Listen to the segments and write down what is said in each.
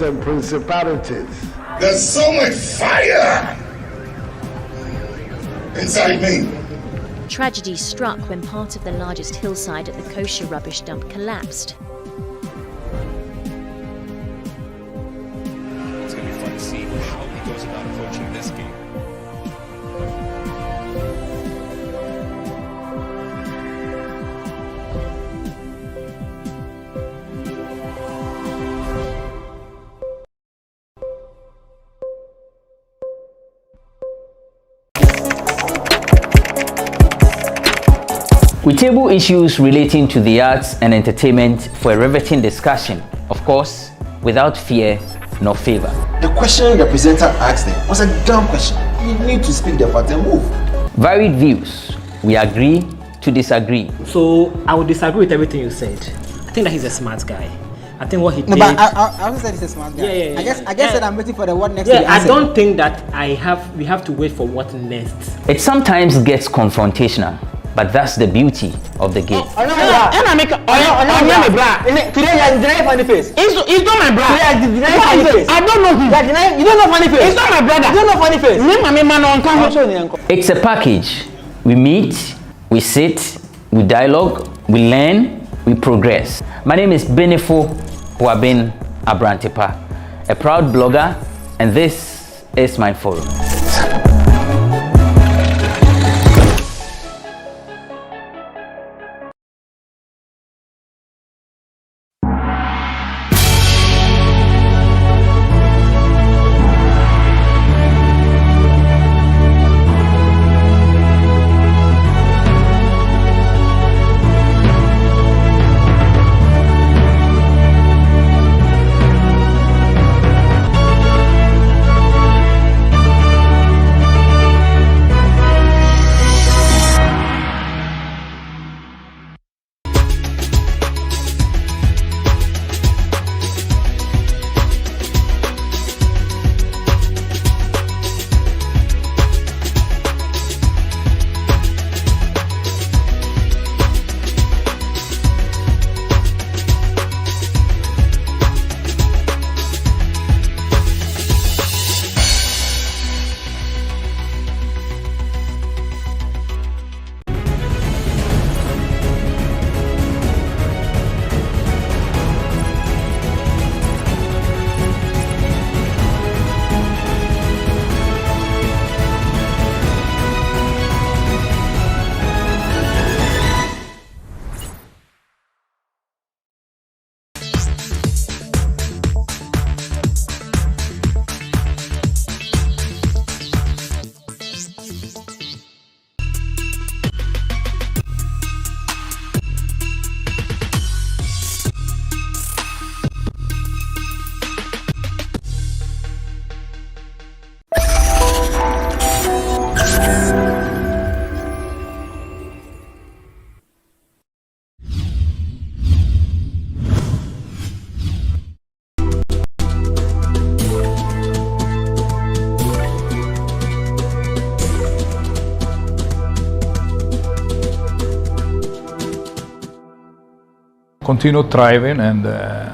powers and principalities. There's so much fire inside me. Tragedy struck when part of the largest hillside at the kosher rubbish dump collapsed. It's going to be fun to see how he goes about approaching this game. We table issues relating to the arts and entertainment for a riveting discussion, of course, without fear nor favor. The question the presenter asked them was a dumb question. You need to speak the fact and move. Varied views. We agree to disagree. So I would disagree with everything you said. I think that he's a smart guy. I think what he did. No, but I also said he's a smart guy. Yeah. I guess that I'm waiting for the what next. Yeah, I don't think that we have to wait for what next. It sometimes gets confrontational, but that's the beauty of the game. Today you are denying funny face. It's not my brother. Today you are denying funny face. I don't know him. You don't know funny face. It's not my brother. You don't know funny face. It's a package. We meet, we sit, we dialogue, we learn, we progress. My name is Benefo Boabin Abrantepa, a proud blogger, and this is my forum. Continue thriving and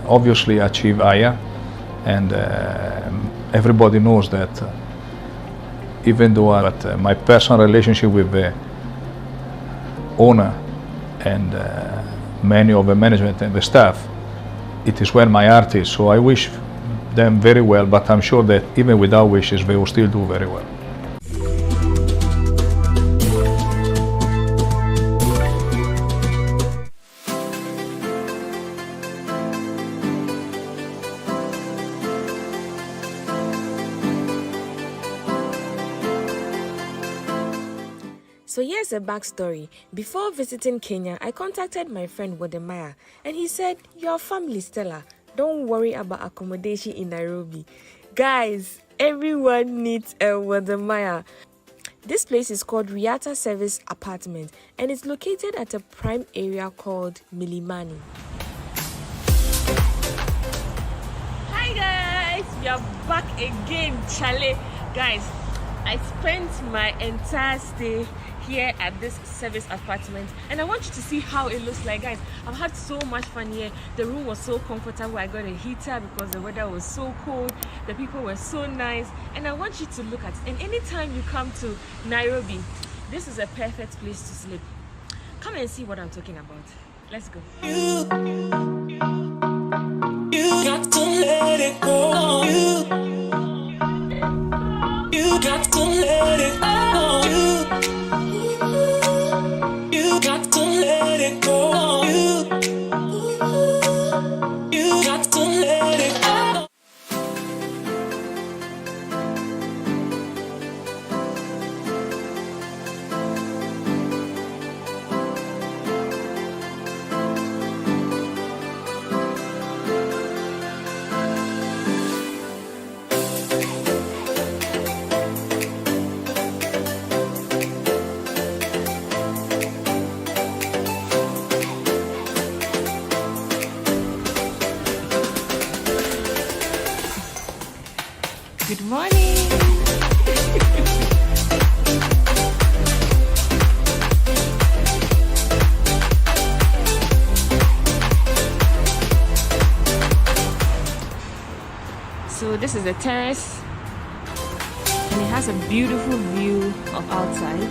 obviously achieve higher, and everybody knows that even though my personal relationship with the owner and many of the management and the staff, it is where my heart is, so I wish them very well, but I'm sure that even without wishes they will still do very well. So here's a backstory. Before visiting Kenya, I contacted my friend Wodemaya, and he said, "Your family, Stella. Don't worry about accommodation in Nairobi." Guys, everyone needs a Wodemaya. This place is called Riata Service Apartment, and it's located at a prime area called Milimani. Hi guys, we are back again, Chale. Guys, I spent my entire stay here at this service apartment, and I want you to see how it looks like, guys. I've had so much fun here. The room was so comfortable. I got a heater because the weather was so cold. The people were so nice, and I want you to look at it. And anytime you come to Nairobi, this is a perfect place to sleep. Come and see what I'm talking about. Let's go. You got to let it go. You got to let it go. You got to let it go. You got to let it go. Good morning. So this is the terrace, and it has a beautiful view of outside.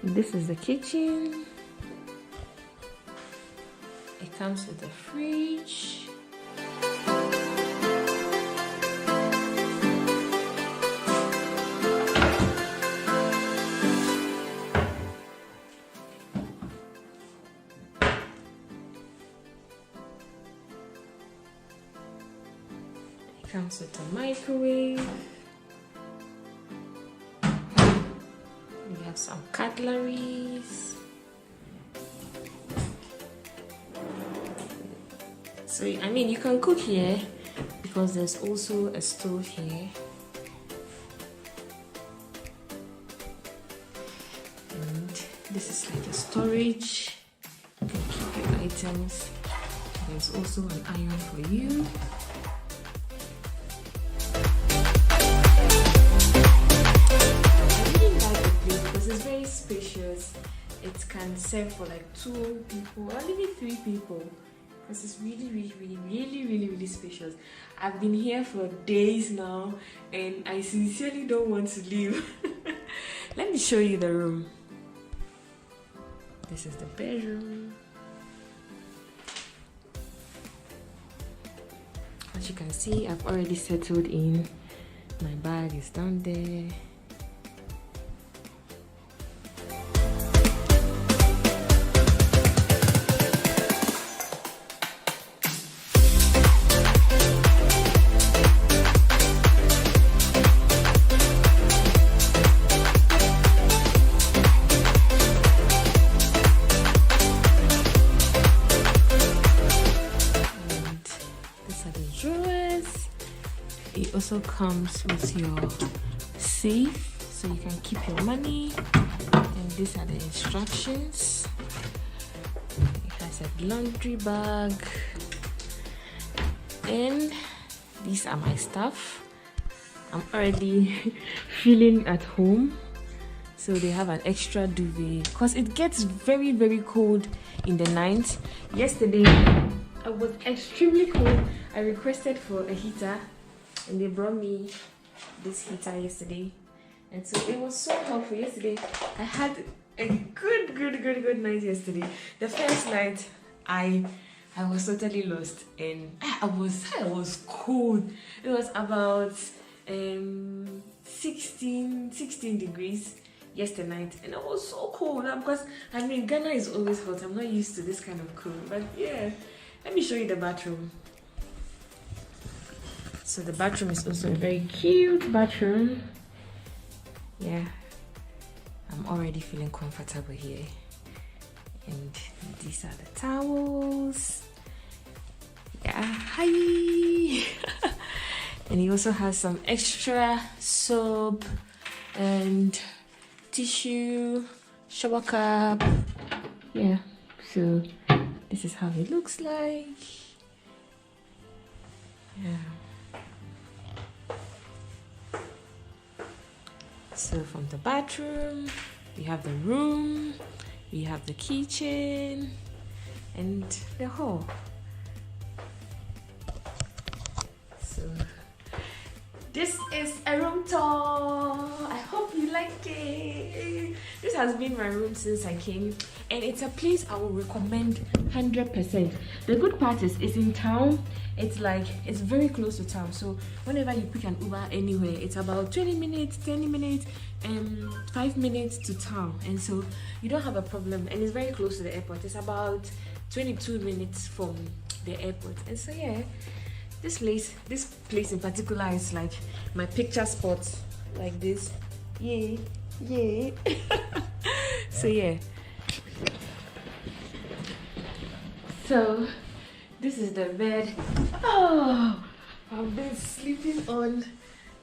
This is the kitchen. It comes with a fridge. It comes with a microwave. We have some cutleries. So, I mean, you can cook here because there's also a stove here. And this is like a storage. You can keep your items. There's also an iron for you. It's very spacious. It can serve for like 2 people or maybe 3 people because it's really spacious. I've been here for days now and I sincerely don't want to leave. Let me show you the room. This is the bedroom. As you can see, I've already settled in. My bag is down there. It also comes with your safe so you can keep your money, and these are the instructions. It has a laundry bag, and these are my stuff. I'm already feeling at home. So they have an extra duvet because it gets very cold in the night. Yesterday I was extremely cold. I requested for a heater and they brought me this heater yesterday, And so it was so helpful yesterday. I had a good night yesterday. The first night I was totally lost and I was cold. It was about 16 degrees yesterday night, and it was so cold because I mean Ghana is always hot. I'm not used to this kind of cold, but yeah, let me show you the bathroom. So the bathroom is also a very cute bathroom. Yeah, I'm already feeling comfortable here, and these are the towels. Yeah, hi. And he also has some extra soap and tissue, shower cap. Yeah, so this is how it looks like. Yeah. So from the bathroom, we have the room, we have the kitchen, and the hall. So this is a room tour. I hope you like it. This has been my room since I came, and it's a place I will recommend 100%. The good part is it's in town. It's very close to town, so whenever you pick an Uber anywhere, it's about 20 minutes, 10 minutes, and 5 minutes to town, and so you don't have a problem. And it's very close to the airport. It's about 22 minutes from the airport, and so yeah, this place in particular is like my picture spot, like this. Yay. So yeah, so this is the bed. Oh, I've been sleeping on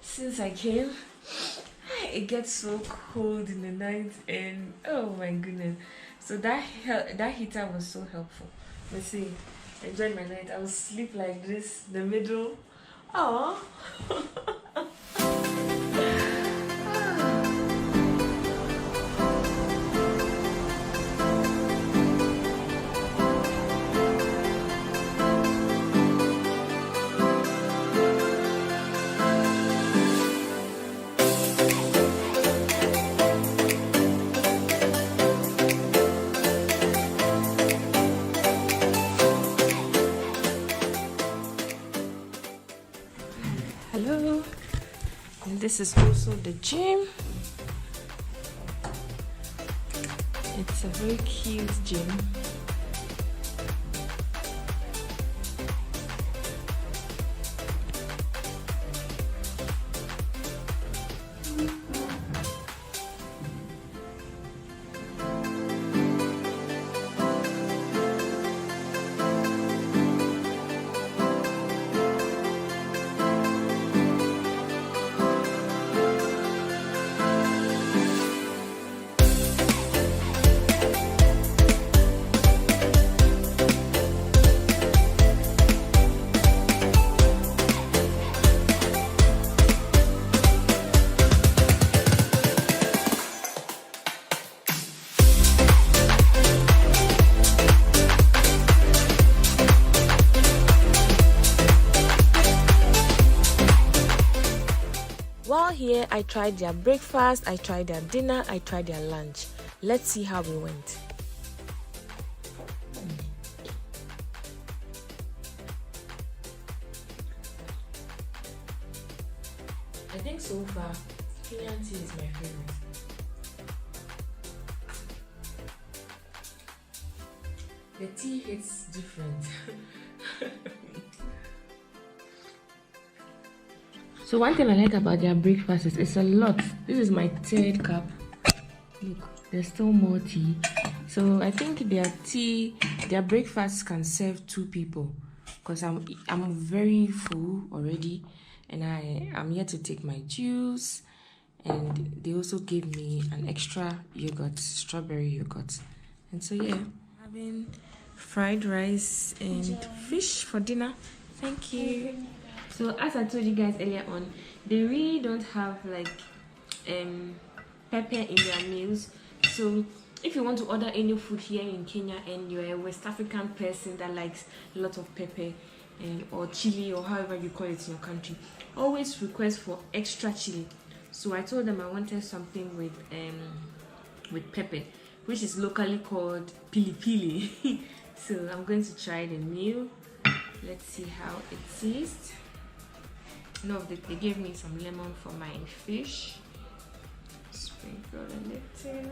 since I came. It gets so cold in the night, and oh my goodness, so that heater was so helpful. Let's see, enjoy my night. I will sleep like this, the middle. Oh. Hello, and this is also the gym. It's a very cute gym. While here, I tried their breakfast, I tried their dinner, I tried their lunch. Let's see how it went. I think so far, Kenyan tea is my favorite. The tea hits different. So one thing I like about their breakfast is it's a lot. This is my third cup. Look, there's still more tea. So I think their breakfast can serve 2 people, because I'm very full already, and I'm here to take my juice, and they also gave me an extra yogurt, strawberry yogurt. And so yeah, having fried rice and fish for dinner. Thank you. So as I told you guys earlier on, they really don't have like pepper in their meals. So if you want to order any food here in Kenya and you're a West African person that likes a lot of pepper or chili or however you call it in your country, always request for extra chili. So I told them I wanted something with pepper, which is locally called pili pili. So I'm going to try the meal. Let's see how it tastes. No, they gave me some lemon for my fish. Sprinkle a little.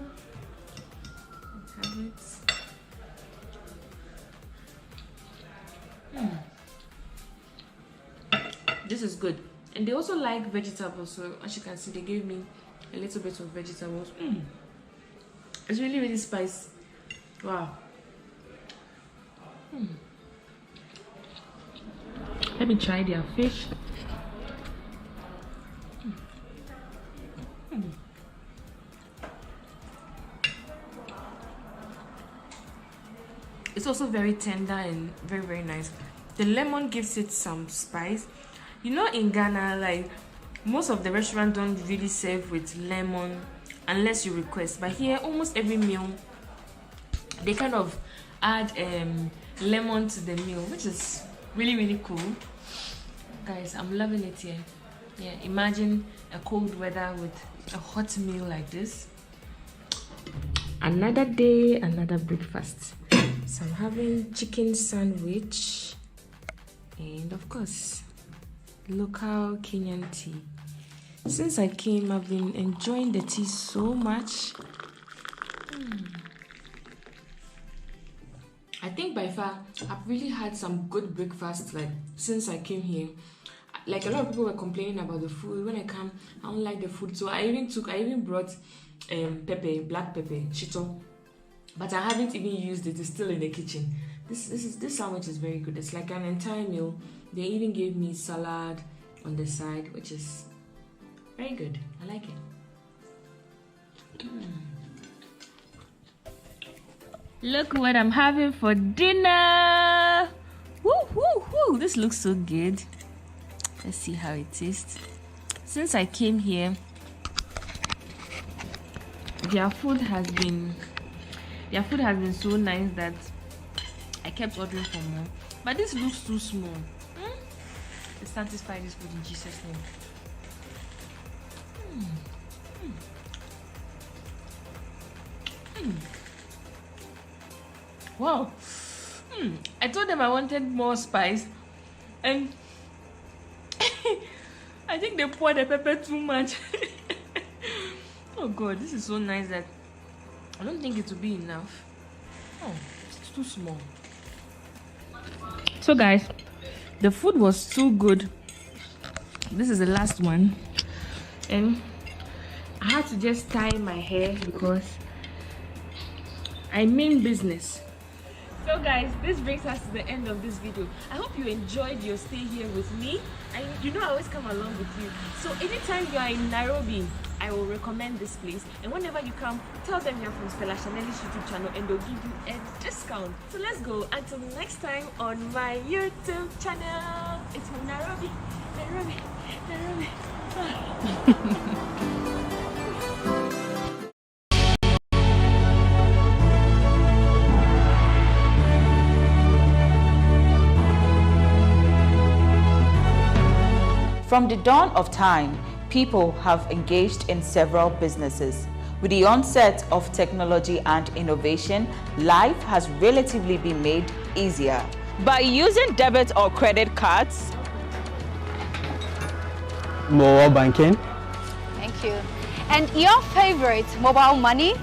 Have it. This is good. And they also like vegetables, so as you can see, they gave me a little bit of vegetables. It's really, really spicy. Wow. Let me try their fish. It's also very tender and very, very nice. The lemon gives it some spice. You know, in Ghana, like most of the restaurants don't really serve with lemon unless you request, but here almost every meal they kind of add lemon to the meal, which is really, really cool. Guys, I'm loving it here. Yeah, imagine a cold weather with a hot meal like this. Another day, another breakfast. So I'm having chicken sandwich and of course local Kenyan tea. Since I came, I've been enjoying the tea so much. I think by far I've really had some good breakfast like since I came here. Like a lot of people were complaining about the food. When I come, I don't like the food, so I even brought pepper, black pepper, shito, but I haven't even used it. It's still in the kitchen. This sandwich is very good. It's like an entire meal. They even gave me salad on the side, which is very good. I like it. Look what I'm having for dinner. Woo, woo, woo. This looks so good. Let's see how it tastes. Since I came here, their food has been so nice that I kept ordering for more. But this looks too small. Let's satisfy this food in Jesus' name. Wow. I told them I wanted more spice, and I think they poured the pepper too much. Oh god, this is so nice that I don't think it will be enough. Oh, it's too small. So guys, the food was too good. This is the last one, and I had to just tie my hair because I mean business. So guys, this brings us to the end of this video. I hope you enjoyed your stay here with me, and you know I always come along with you. So anytime you are in Nairobi, I will recommend this place, and whenever you come, tell them you're from Stella Chanel's YouTube channel and they'll give you a discount. So let's go. Until next time on my YouTube channel. It's from Nairobi. From the dawn of time, people have engaged in several businesses. With the onset of technology and innovation, life has relatively been made easier. By using debit or credit cards, Mobile banking. Thank you. And your favorite, mobile money?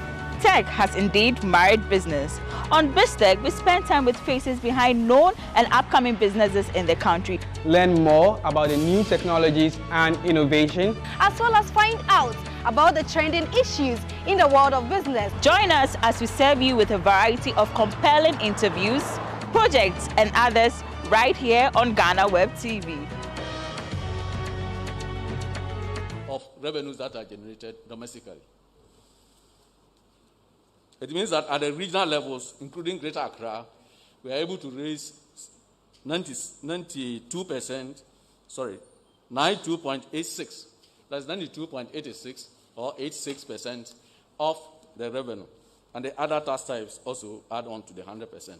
tech has indeed married business. On BizTech, we spend time with faces behind known and upcoming businesses in the country. Learn more about the new technologies and innovation, as well as find out about the trending issues in the world of business. Join us as we serve you with a variety of compelling interviews, projects, and others right here on GhanaWeb TV. Of revenues that are generated domestically. It means that at the regional levels, including Greater Accra, we are able to raise 92%, 92.86. That's 92.86 or 86% of the revenue. And the other tax types also add on to the 100%.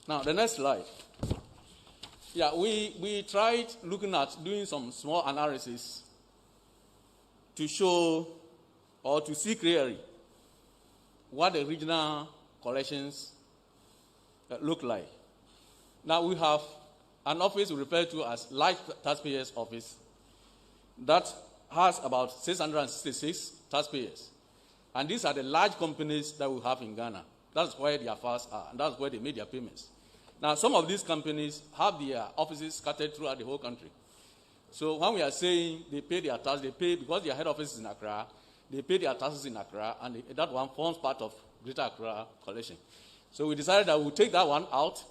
Now, the next slide. Yeah, we tried looking at doing some small analysis to show or to see clearly what the regional collections look like. Now we have an office we refer to as Large Taxpayers Office that has about 666 taxpayers. And these are the large companies that we have in Ghana. That's where their files are, and that's where they make their payments. Now, some of these companies have their offices scattered throughout the whole country. So when we are saying they pay their tax, they pay because their head office is in Accra, they pay their taxes in Accra, and that one forms part of Greater Accra collection. So we decided that we'll take that one out,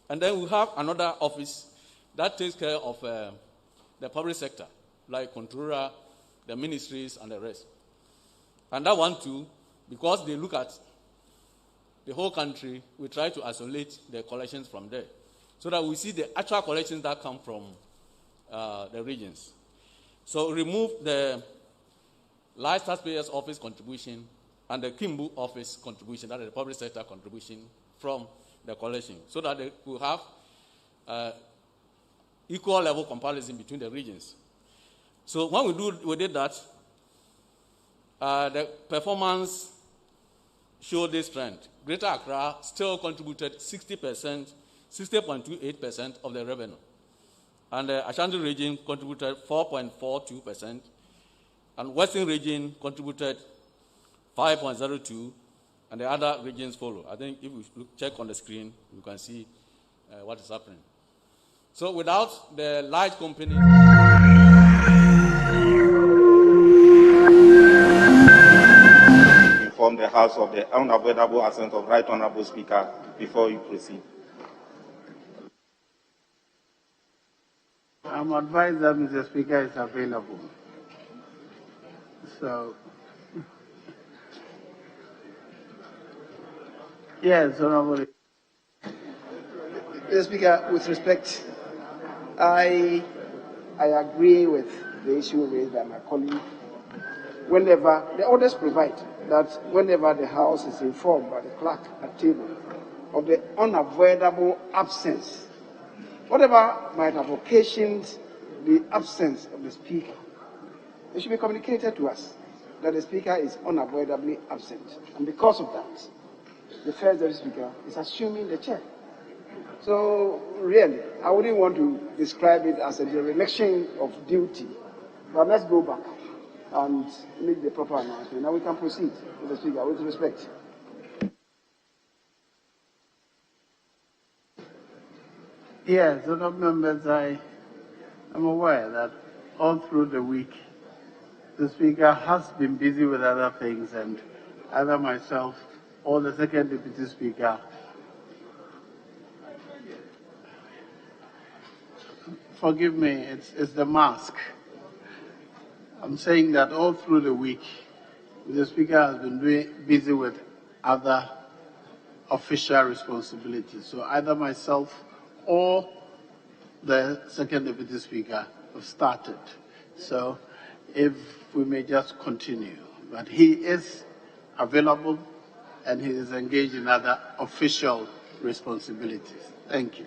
and then we have another office that takes care of the public sector, like Controller, the ministries, and the rest. And that one too, because they look at the whole country, we try to isolate the collections from there, so that we see the actual collections that come from the regions. So remove the Large Taxpayers Office contribution and the Kimbu Office contribution, that is the public sector contribution, from the collection, so that they will have equal level comparison between the regions. So when we did that, the performance showed this trend. Greater Accra still contributed 60%, 60.28% of the revenue. And the Ashanti region contributed 4.42%, and Western region contributed 5.02%, and the other regions follow. I think if we check on the screen, you can see what is happening. So without the large companies, inform the House of the unavoidable absence of Right Honourable Speaker before you proceed. I'm advised that Mr. Speaker is available. So, yes, Honourable. Mr. Speaker, with respect, I agree with the issue raised by my colleague. Whenever the orders provide that whenever the House is informed by the clerk at table of the unavoidable absence, whatever might have occasioned the absence of the Speaker, it should be communicated to us that the Speaker is unavoidably absent. And because of that, the First Deputy Speaker is assuming the chair. So really, I wouldn't want to describe it as a dereliction of duty, but let's go back and make the proper announcement. Now we can proceed with the Speaker with respect. Yes, other members, I am aware that all through the week, the Speaker has been busy with other things, and either myself or the Second Deputy Speaker forgive me, it's the mask. I'm saying that all through the week, the Speaker has been busy with other official responsibilities. So either myself or the Second Deputy Speaker have started. So if we may just continue. But he is available and he is engaged in other official responsibilities. Thank you.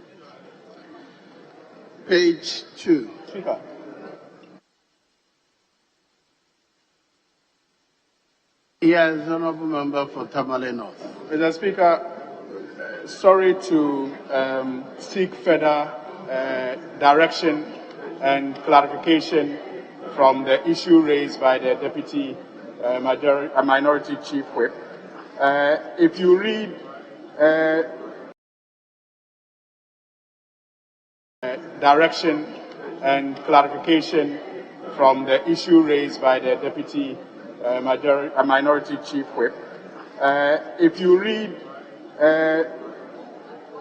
Page 2. Speaker. Yes, Honourable Member for Tamale North. Mr. Speaker, sorry to seek further direction and clarification from the issue raised by the Deputy Minority Chief Whip. If you read direction and clarification from the issue raised by the Deputy Minority Chief Whip, if you read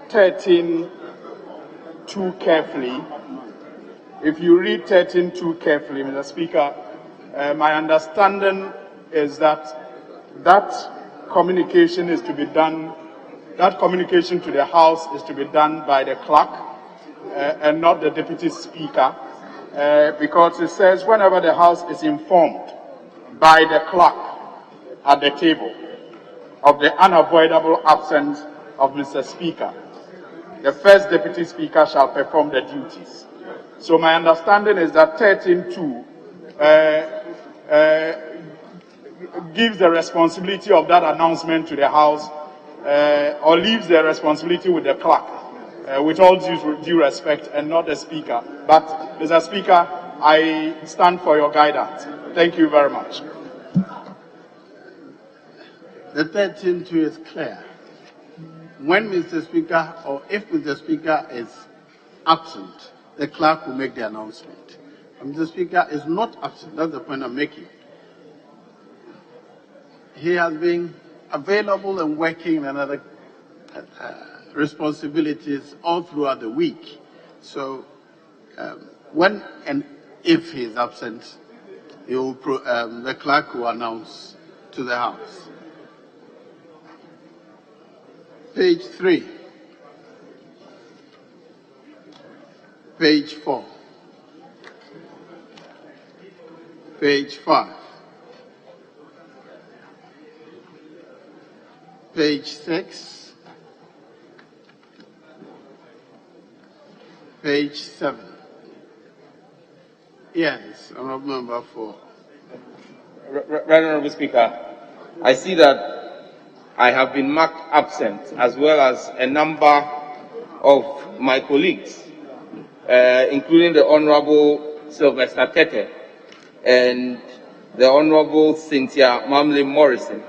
13.2 carefully, Mr. Speaker, my understanding is that communication is to be done, that communication to the House is to be done by the clerk and not the Deputy Speaker, because it says whenever the House is informed by the clerk at the table of the unavoidable absence of Mr. Speaker, the first deputy speaker shall perform the duties. So my understanding is that 13.2 gives the responsibility of that announcement to the House, or leaves the responsibility with the clerk, with all due respect, and not the Speaker. But, Mr. Speaker, I stand for your guidance. Thank you very much. The 13.2 is clear. When Mr. Speaker, or if Mr. Speaker is absent, the clerk will make the announcement. If Mr. Speaker is not absent, that's the point I'm making. He has been available and working in another responsibilities all throughout the week. So when and if he is absent, he will the clerk will announce to the House. Page 3. Page 4. Page 5. Page 6. Page 7. Yes, Honourable Member for. Right Honourable Speaker, I see that I have been marked absent, as well as a number of my colleagues, including the Honourable Sylvester Tete and the Honourable Cynthia Mamle Morrison.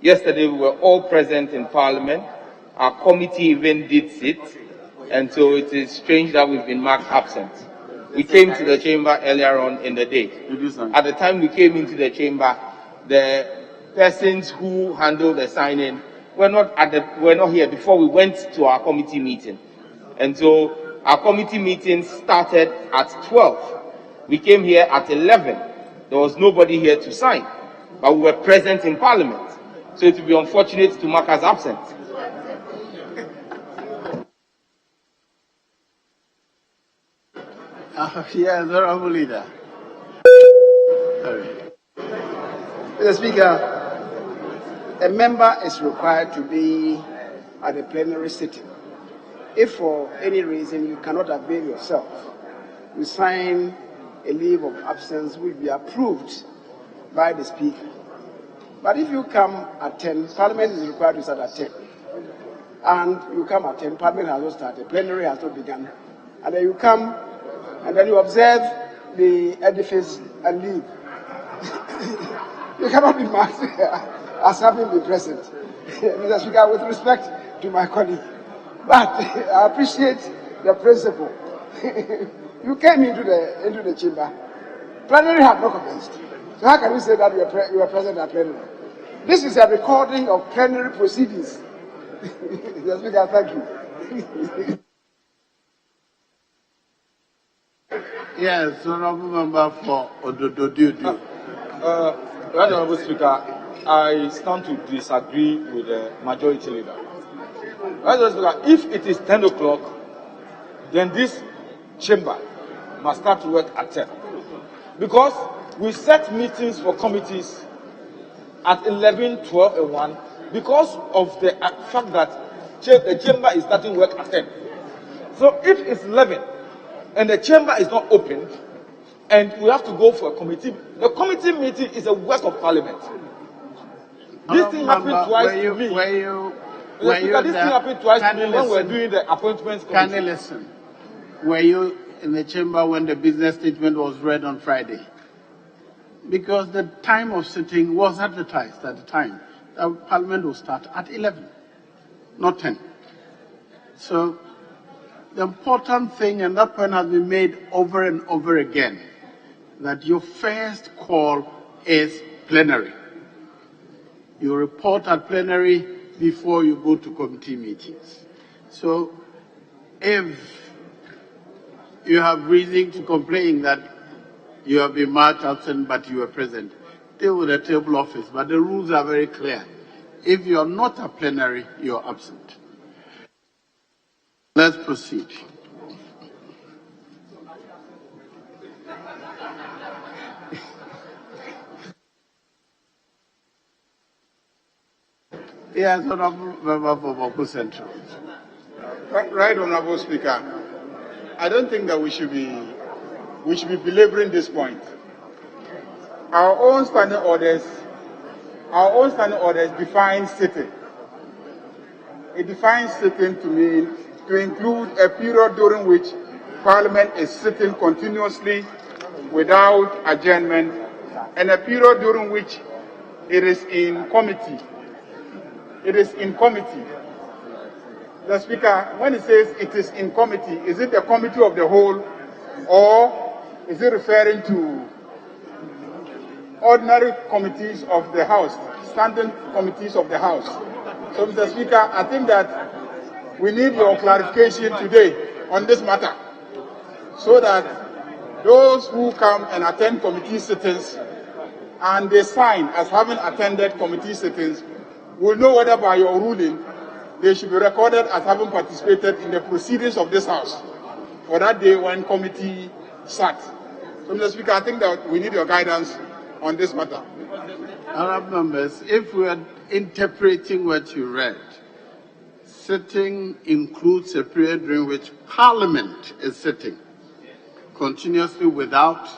Yesterday we were all present in Parliament. Our committee even did sit, and so it is strange that we've been marked absent. We came to the chamber earlier on in the day. At the time we came into the chamber, the persons who handled the signing were not here before we went to our committee meeting. And so our committee meeting started at 12. We came here at 11. There was nobody here to sign, but we were present in Parliament. So it would be unfortunate to mark us absent. Yes, Honourable Leader. Sorry. Mr. Speaker, a member is required to be at the plenary sitting. If for any reason you cannot avail yourself, you sign a leave of absence will be approved by the Speaker. But if you come at 10, Parliament is required to start at 10. And you come at 10, Parliament has not started, plenary has not begun. And then you come, and then you observe the edifice and leave. You cannot be marked as having been present. Mr. Speaker, with respect to my colleague. But I appreciate the principle. You came into the chamber. Plenary had not commenced. So how can you say that you were present at plenary? This is a recording of plenary proceedings. Mr. Speaker, thank you. Yes, Honourable Member for Ododo. Right Honourable Speaker, I stand to disagree with the majority leader. Right Honourable Speaker, if it is 10 o'clock, then this chamber must start to work at 10. Because we set meetings for committees at 11, 12, and 1 because of the fact that the chamber is starting work at 10. So if it's 11 and the chamber is not opened and we have to go for a committee, the committee meeting is a work of Parliament. This thing happened twice to me. This thing happened twice to me when we were doing the appointments committee. Can you listen? Were you in the chamber when the business statement was read on Friday? Because the time of sitting was advertised at the time. The Parliament will start at 11, not 10. So the important thing, and that point has been made over and over again, that your first call is plenary. You report at plenary before you go to committee meetings. So if you have reason to complain that you have been marked absent but you were present, deal with the table office. But the rules are very clear. If you are not at plenary, you are absent. Let's proceed. Yes, Honourable Member for Boko Central. Right, Honorable Speaker. I don't think that we should be belaboring this point. Our own standing orders define sitting. It defines sitting to include a period during which Parliament is sitting continuously without adjournment, and a period during which it is in committee. It is in committee. The Speaker, when it says it is in committee, is it the committee of the whole, or is it referring to ordinary committees of the House, standing committees of the House? So, Mr. Speaker, I think that we need your clarification today on this matter, so that those who come and attend committee sittings and they sign as having attended committee sittings will know whether by your ruling they should be recorded as having participated in the proceedings of this House for that day when committee sat. So, Mr. Speaker, I think that we need your guidance on this matter. Honourable members, if we are interpreting what you read, sitting includes a period during which Parliament is sitting continuously without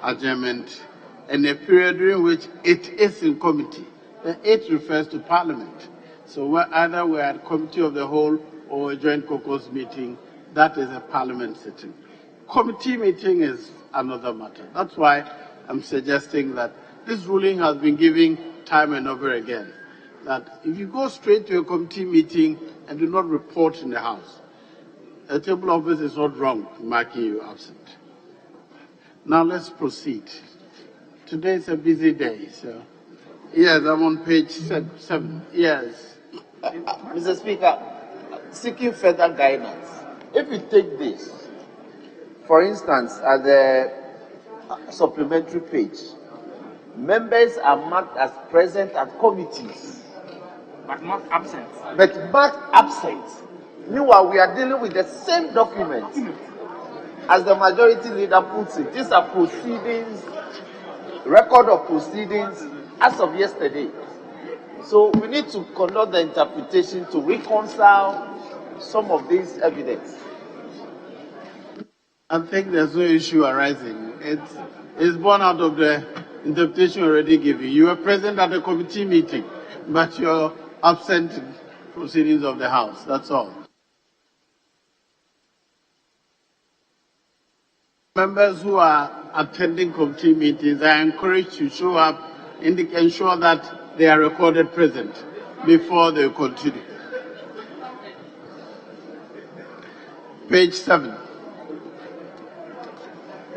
adjournment, and a period during which it is in committee. The it refers to Parliament. So either we're at committee of the whole or a joint caucus meeting, that is a Parliament sitting. Committee meeting is another matter. That's why I'm suggesting that this ruling has been given time and over again, that if you go straight to a committee meeting and do not report in the House, a table office is not wrong marking you absent. Now let's proceed. Today is a busy day, so yes, I'm on page 7. Yes. Mr. Speaker, seeking further guidance. If you take this, for instance, at the supplementary page, members are marked as present at committees, but not absent. But marked absent. Meanwhile, we are dealing with the same document. As the majority leader puts it, these are proceedings, record of proceedings as of yesterday. So we need to conduct the interpretation to reconcile some of this evidence. I think there's no issue arising. It's born out of the interpretation already given. You were present at the committee meeting, but you're absent in proceedings of the House. That's all. Members who are attending committee meetings are encouraged to show up and ensure that they are recorded present before they continue. Page 7.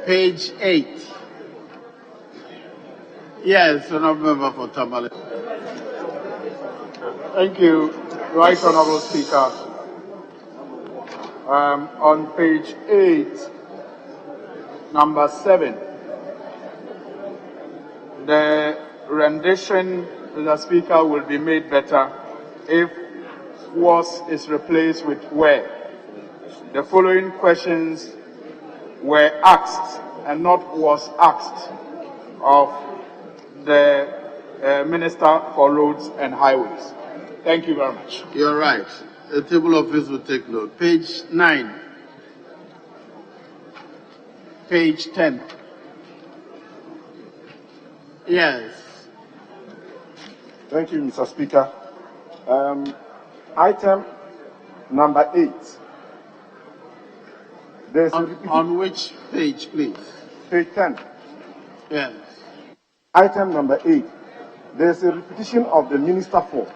Page 8. Yes, Honourable Member for Tamale. Thank you, Right Honourable Speaker. On page 8, number 7, the rendition, the Speaker, will be made better if was is replaced with were. The following questions were asked and not was asked of the Minister for Roads and Highways. Thank you very much. You're right. The table office will take note. Page 9. Page 10. Yes. Thank you, Mr. Speaker. Item number 8. On which page, please? Page 10. Yes. Item number 8. There's a repetition of the Minister for.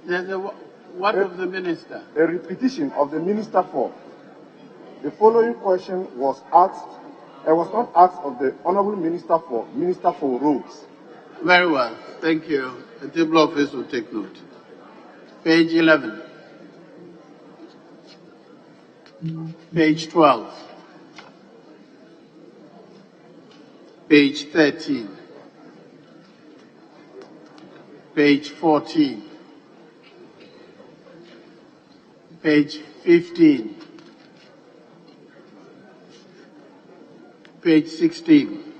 There's a what of the Minister? A repetition of the Minister for. The following question was asked, was not asked of the Honourable Minister for Roads. Very well. Thank you. The table office will take note. Page 11. Page 12. Page 13. Page 14. Page 15. Page 16.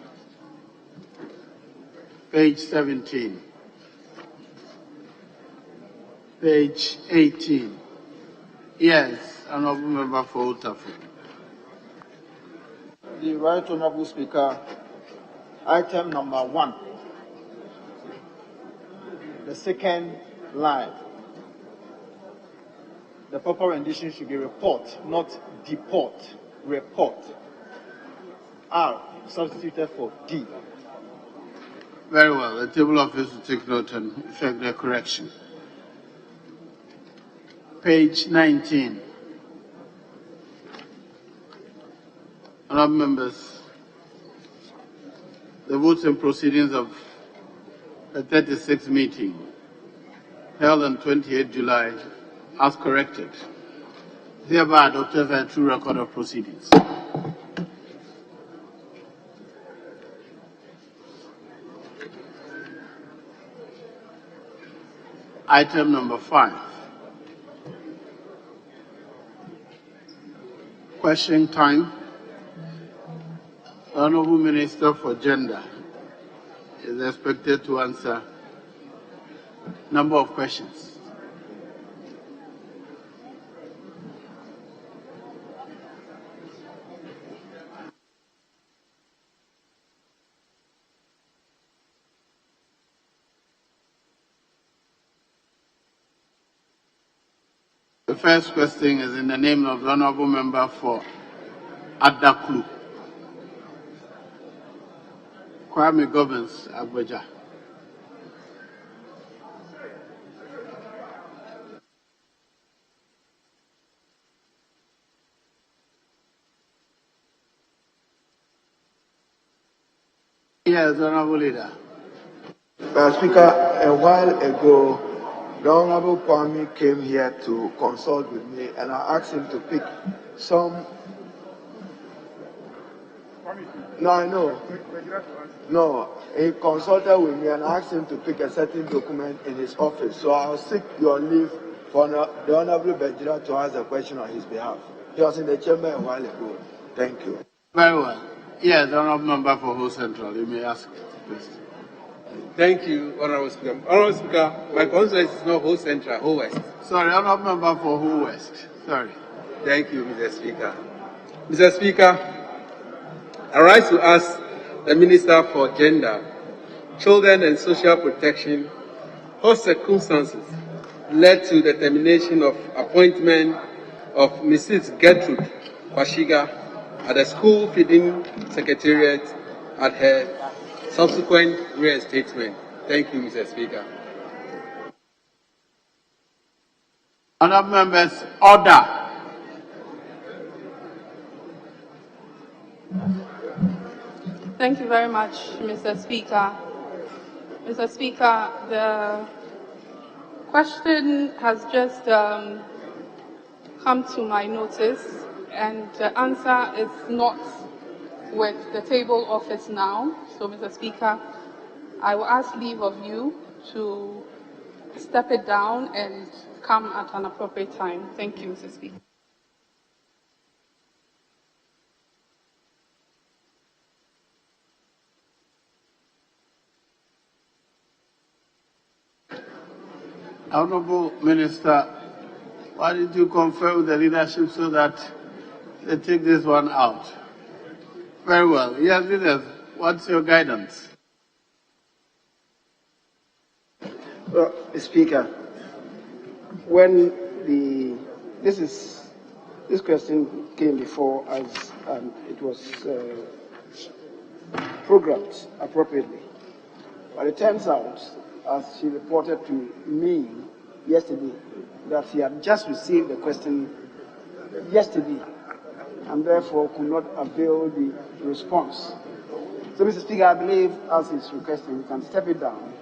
Page 17. Page 18. Yes, Honorable Member for Otafu. The Right Honorable Speaker, item number 1, the second line. The proper rendition should be report, not deport. Report. R substituted for D. Very well. The table office will take note and effect the correction. Page 19. Honourable members, the votes and proceedings of the 36th meeting held on 28 July as corrected, hereby adopted as a true record of proceedings. Item number 5. Question time. The Honourable Minister for Gender is expected to answer a number of questions. The first question is in the name of the Honourable Member for Adaklu, Kwame Governs Abuja. Yes, Honourable Leader. Speaker, a while ago, the Honorable Kwame came here to consult with me, and I asked him to pick some. No, I know. No, he consulted with me and asked him to pick a certain document in his office. So I'll seek your leave for the Honorable Bejira to ask a question on his behalf. He was in the chamber a while ago. Thank you. Very well. Yes, Honourable Member for Whole Central, you may ask the question. Thank you, Honourable Speaker. Honourable Speaker, my constituency is not Whole Central, Whole West. Sorry, Honourable Member for Whole West. Sorry. Thank you, Mr. Speaker. Mr. Speaker, I rise to ask the Minister for Gender, Children and Social Protection what circumstances led to the termination of appointment of Mrs. Gertrude Kwashiga at the school feeding secretariat at her subsequent reinstatement. Thank you, Mr. Speaker. Honourable members, order. Thank you very much, Mr. Speaker. Mr. Speaker, the question has just come to my notice, and the answer is not with the table office now. So, Mr. Speaker, I will ask leave of you to step it down and come at an appropriate time. Thank you, Mr. Speaker. Honourable Minister, why did you confer with the leadership so that they take this one out? Very well. Yes, leaders, what's your guidance? Well, Speaker, when this question came before us and it was programmed appropriately, but it turns out, as she reported to me yesterday, that she had just received the question yesterday and therefore could not avail the response. So, Mr. Speaker, I believe, as is requested, we can step it down,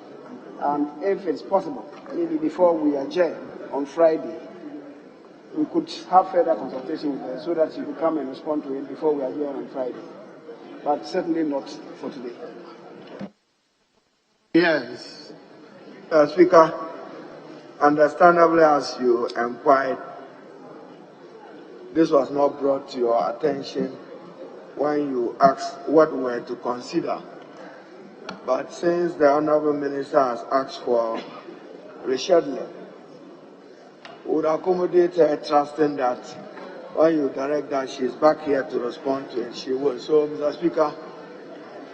and if it's possible, maybe before we adjourn on Friday, we could have further consultation with her so that she could come and respond to it before we adjourn on Friday, but certainly not for today. Yes. Speaker, understandably, as you inquired, this was not brought to your attention when you asked what we're to consider. But since the Honorable Minister has asked for rescheduling, we would accommodate her, trusting that when you direct that she's back here to respond to it, she will. So, Mr. Speaker,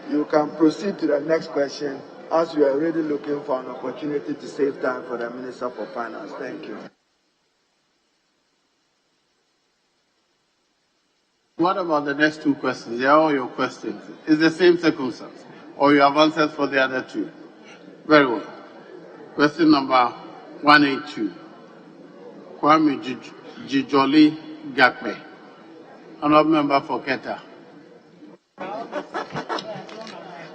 you can proceed to the next question, as we are already looking for an opportunity to save time for the Minister for Finance. Thank you. What about the next two questions? They are all your questions. It's the same circumstance, or you have answered for the other two? Very well. Question number 182. Kwame Jijoli Gakpe, Honourable Member for Keta.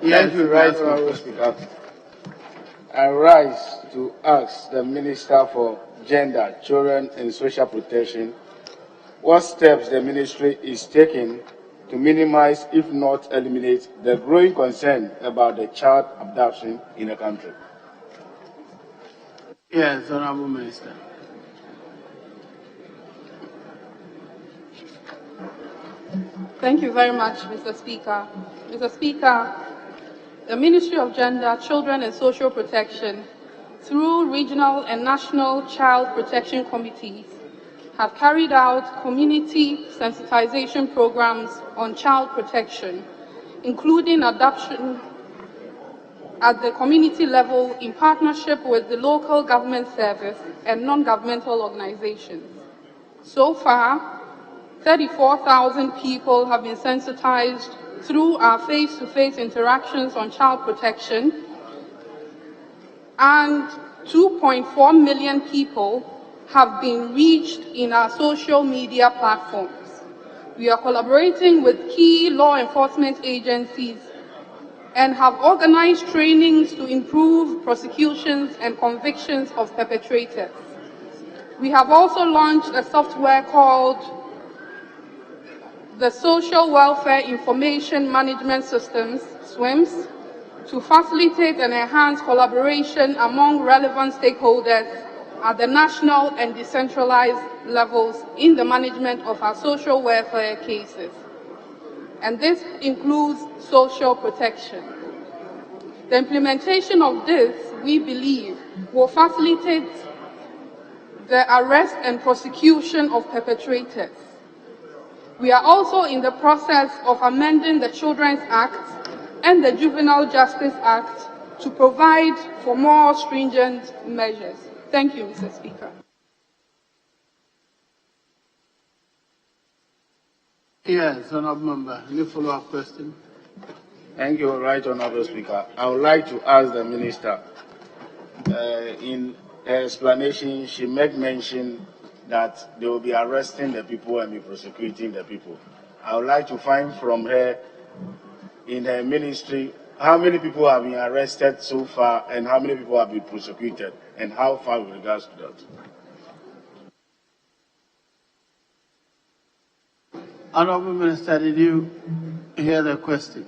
Thank you, Right Honourable Speaker. I rise to ask the Minister for Gender, Children and Social Protection what steps the Ministry is taking to minimize, if not eliminate, the growing concern about the child abduction in the country. Yes, Honourable Minister. Thank you very much, Mr. Speaker. Mr. Speaker, the Ministry of Gender, Children and Social Protection, through regional and national child protection committees, have carried out community sensitization programs on child protection, including adoption at the community level in partnership with the local government service and non-governmental organizations. So far, 34,000 people have been sensitized through our face-to-face interactions on child protection, and 2.4 million people have been reached in our social media platforms. We are collaborating with key law enforcement agencies and have organized trainings to improve prosecutions and convictions of perpetrators. We have also launched a software called the Social Welfare Information Management Systems, SWIMS, to facilitate and enhance collaboration among relevant stakeholders at the national and decentralized levels in the management of our social welfare cases. And this includes social protection. The implementation of this, we believe, will facilitate the arrest and prosecution of perpetrators. We are also in the process of amending the Children's Act and the Juvenile Justice Act to provide for more stringent measures. Thank you, Mr. Speaker. Yes, Honourable Member. Any follow-up question? Thank you, Right Honourable Speaker. I would like to ask the Minister, in her explanation, she made mention that they will be arresting the people and be prosecuting the people. I would like to find from her, in her ministry, how many people have been arrested so far and how many people have been prosecuted, and how far with regards to that? Honourable Minister, did you hear the question?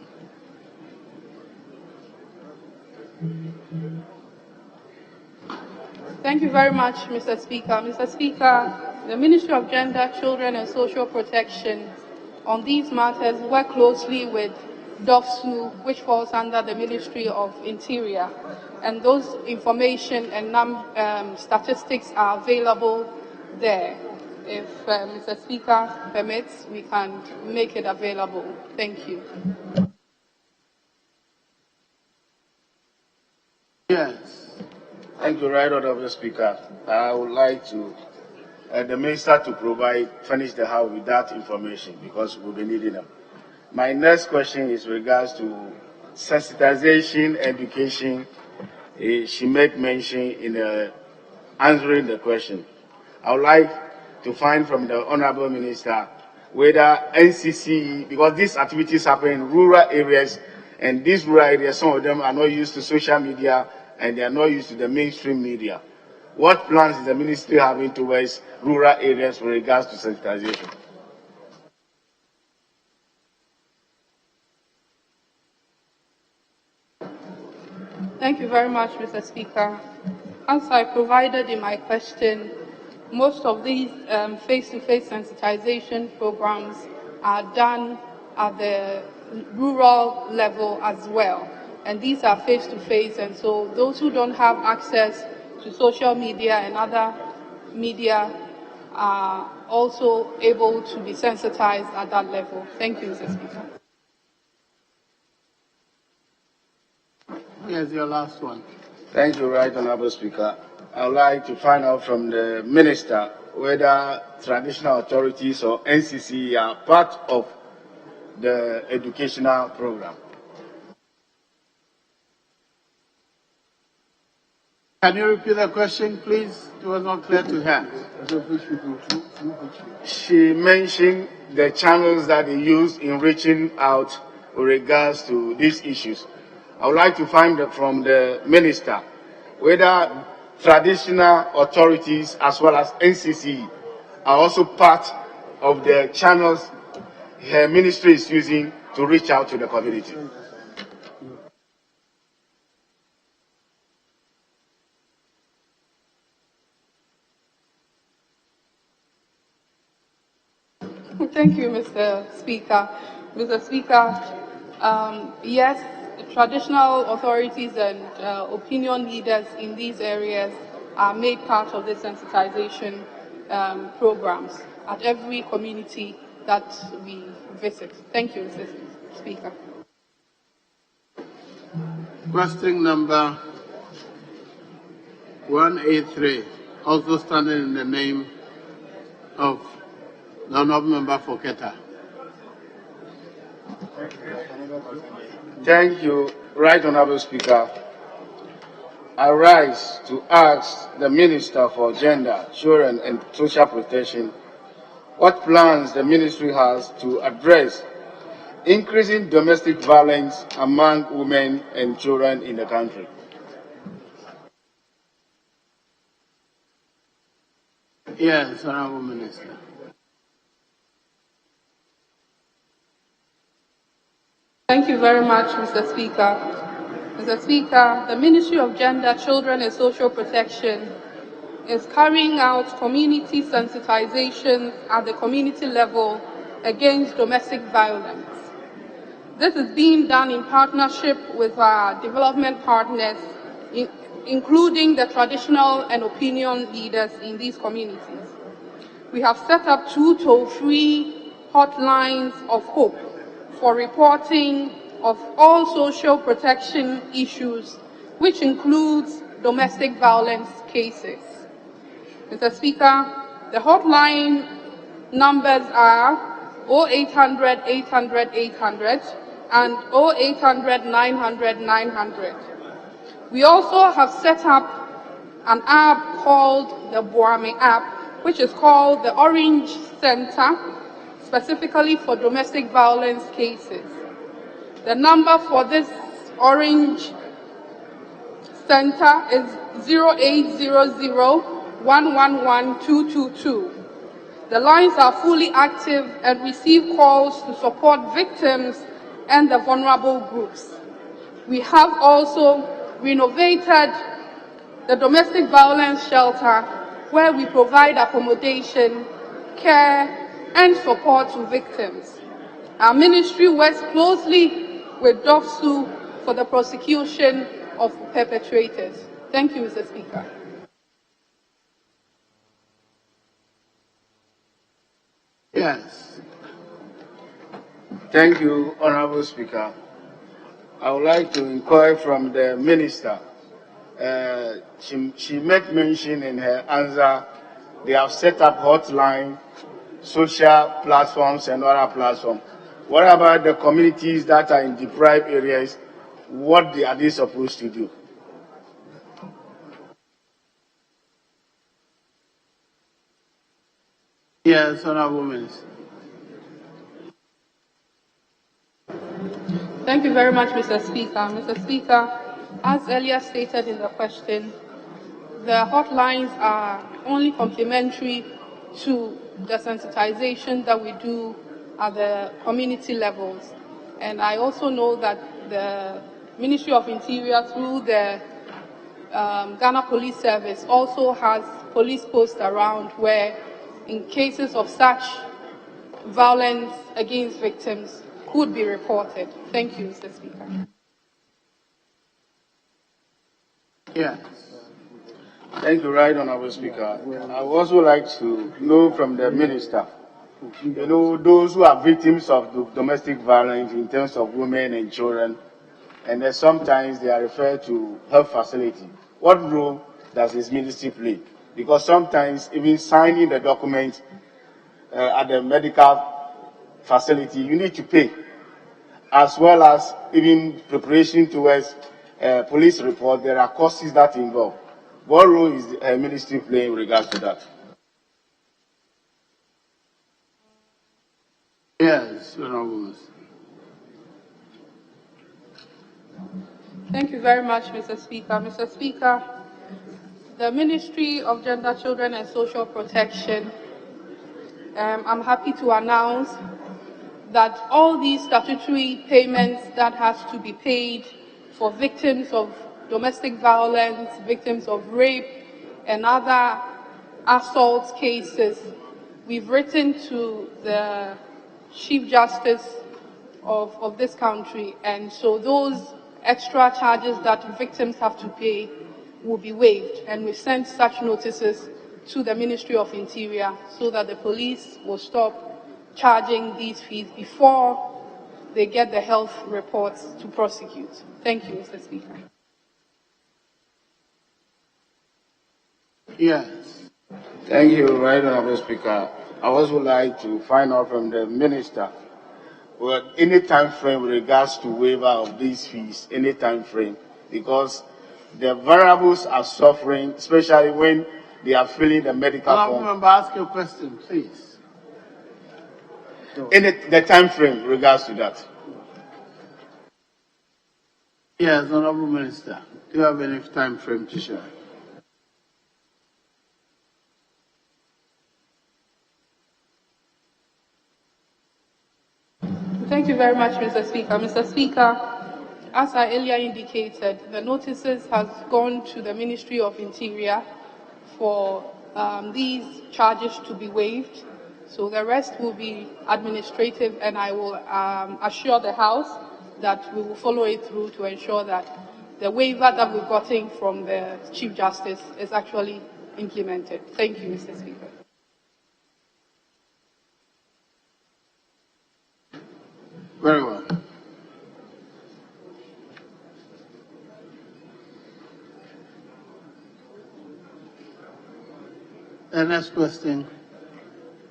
Thank you very much, Mr. Speaker. Mr. Speaker, the Ministry of Gender, Children and Social Protection on these matters work closely with DOFSU, which falls under the Ministry of Interior, and those information and statistics are available there. If Mr. Speaker permits, we can make it available. Thank you. Yes. Thank you, Right Honourable Speaker. I would like to the Minister to furnish the House with that information, because we'll be needing them. My next question is regards to sensitization, education. She made mention in answering the question. I would like to find from the Honourable Minister whether NCC, because these activities happen in rural areas, and these rural areas, some of them are not used to social media and they are not used to the mainstream media. What plans is the Ministry having towards rural areas with regards to sensitization? Thank you very much, Mr. Speaker. As I provided in my question, most of these face-to-face sensitization programs are done at the rural level as well. And these are face-to-face, and so those who don't have access to social media and other media are also able to be sensitized at that level. Thank you, Mr. Speaker. Here's your last one. Thank you, Right Honorable Speaker. I would like to find out from the Minister whether traditional authorities or NCC are part of the educational program. Can you repeat the question, please? It was not clear to her. She mentioned the channels that they use in reaching out with regards to these issues. I would like to find out from the Minister whether traditional authorities as well as NCC are also part of the channels her ministry is using to reach out to the community. Thank you, Mr. Speaker. Mr. Speaker, yes, traditional authorities and opinion leaders in these areas are made part of the sensitization programs at every community that we visit. Thank you, Mr. Speaker. Question number 183, also standing in the name of the Honourable Member for Keta. Thank you, Right Honourable Speaker. I rise to ask the Minister for Gender, Children and Social Protection what plans the ministry has to address increasing domestic violence among women and children in the country. Yes, Honourable Minister. Thank you very much, Mr. Speaker. Mr. Speaker, the Ministry of Gender, Children and Social Protection is carrying out community sensitization at the community level against domestic violence. This is being done in partnership with our development partners, including the traditional and opinion leaders in these communities. We have set up 2 toll-free hotlines of hope for reporting of all social protection issues, which includes domestic violence cases. Mr. Speaker, the hotline numbers are 0800 800 800 and 0800 900 900. We also have set up an app called the Boame app, which is called the Orange Center, specifically for domestic violence cases. The number for this Orange Center is 0800 111 222. The lines are fully active and receive calls to support victims and the vulnerable groups. We have also renovated the domestic violence shelter, where we provide accommodation, care, and support to victims. Our ministry works closely with DOFSU for the prosecution of perpetrators. Thank you, Mr. Speaker. Yes. Thank you, Honourable Speaker. I would like to inquire from the Minister. She made mention in her answer they have set up hotline, social platforms and other platforms. What about the communities that are in deprived areas? What are they supposed to do? Yes, Honourable Minister. Thank you very much, Mr. Speaker. Mr. Speaker, as earlier stated in the question, the hotlines are only complementary to the sensitization that we do at the community levels. And I also know that the Ministry of Interior, through the Ghana Police Service, also has police posts around where, in cases of such violence against victims, would be reported. Thank you, Mr. Speaker. Yes. Thank you, Right Honorable Speaker. I would also like to know from the Minister, those who are victims of domestic violence in terms of women and children, and then sometimes they are referred to health facility. What role does his ministry play? Because sometimes even signing the document at the medical facility, you need to pay, as well as even preparation towards police report. There are costs that involve. What role is the ministry playing in regards to that? Yes, Honourable. Thank you very much, Mr. Speaker. Mr. Speaker, the Ministry of Gender, Children and Social Protection, I'm happy to announce that all these statutory payments that has to be paid for victims of domestic violence, victims of rape, and other assault cases, we've written to the Chief Justice of this country, and so those extra charges that victims have to pay will be waived, and we've sent such notices to the Ministry of Interior so that the police will stop charging these fees before they get the health reports to prosecute. Thank you, Mr. Speaker. Yes. Thank you, Right Honourable Speaker. I also would like to find out from the Minister, any time frame with regards to waiver of these fees, any time frame, because the variables are suffering, especially when they are filling the medical form. Remember, ask your question, please. The time frame with regards to that. Yes, Honourable Minister. Do you have any time frame to share? Thank you very much, Mr. Speaker. Mr. Speaker, as I earlier indicated, the notices has gone to the Ministry of Interior for these charges to be waived. So the rest will be administrative, and I will assure the House that we will follow it through to ensure that the waiver that we've gotten from the Chief Justice is actually implemented. Thank you, Mr. Speaker. Very well. The next question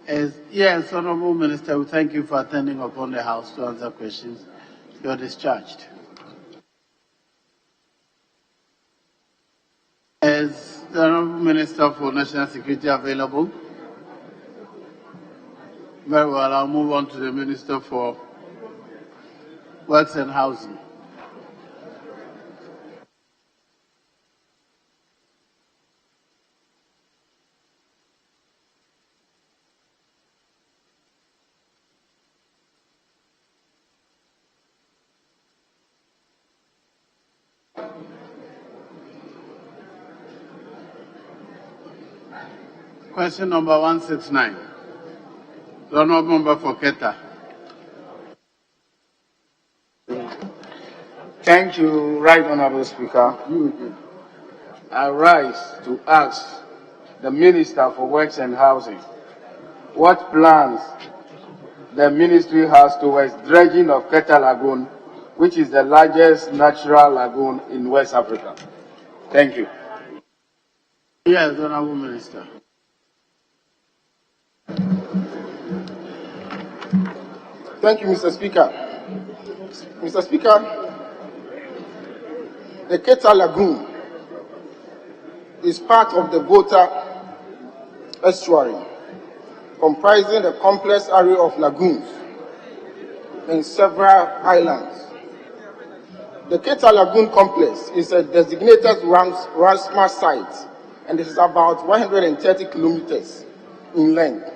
is, yes, Honourable Minister, we thank you for attending upon the House to answer questions. You are discharged. Is the Honourable Minister for National Security available? Very well, I'll move on to the Minister for Works and Housing. Question number 169. The Honourable Member for Keta. Thank you, Right Honourable Speaker. I rise to ask the Minister for Works and Housing what plans the ministry has towards dredging of Keta Lagoon, which is the largest natural lagoon in West Africa. Thank you. Yes, Honourable Minister. Thank you, Mr. Speaker. Mr. Speaker, the Keta Lagoon is part of the Volta estuary, comprising a complex area of lagoons and several islands. The Keta Lagoon complex is a designated Ramsar site, and it is about 130 kilometers in length.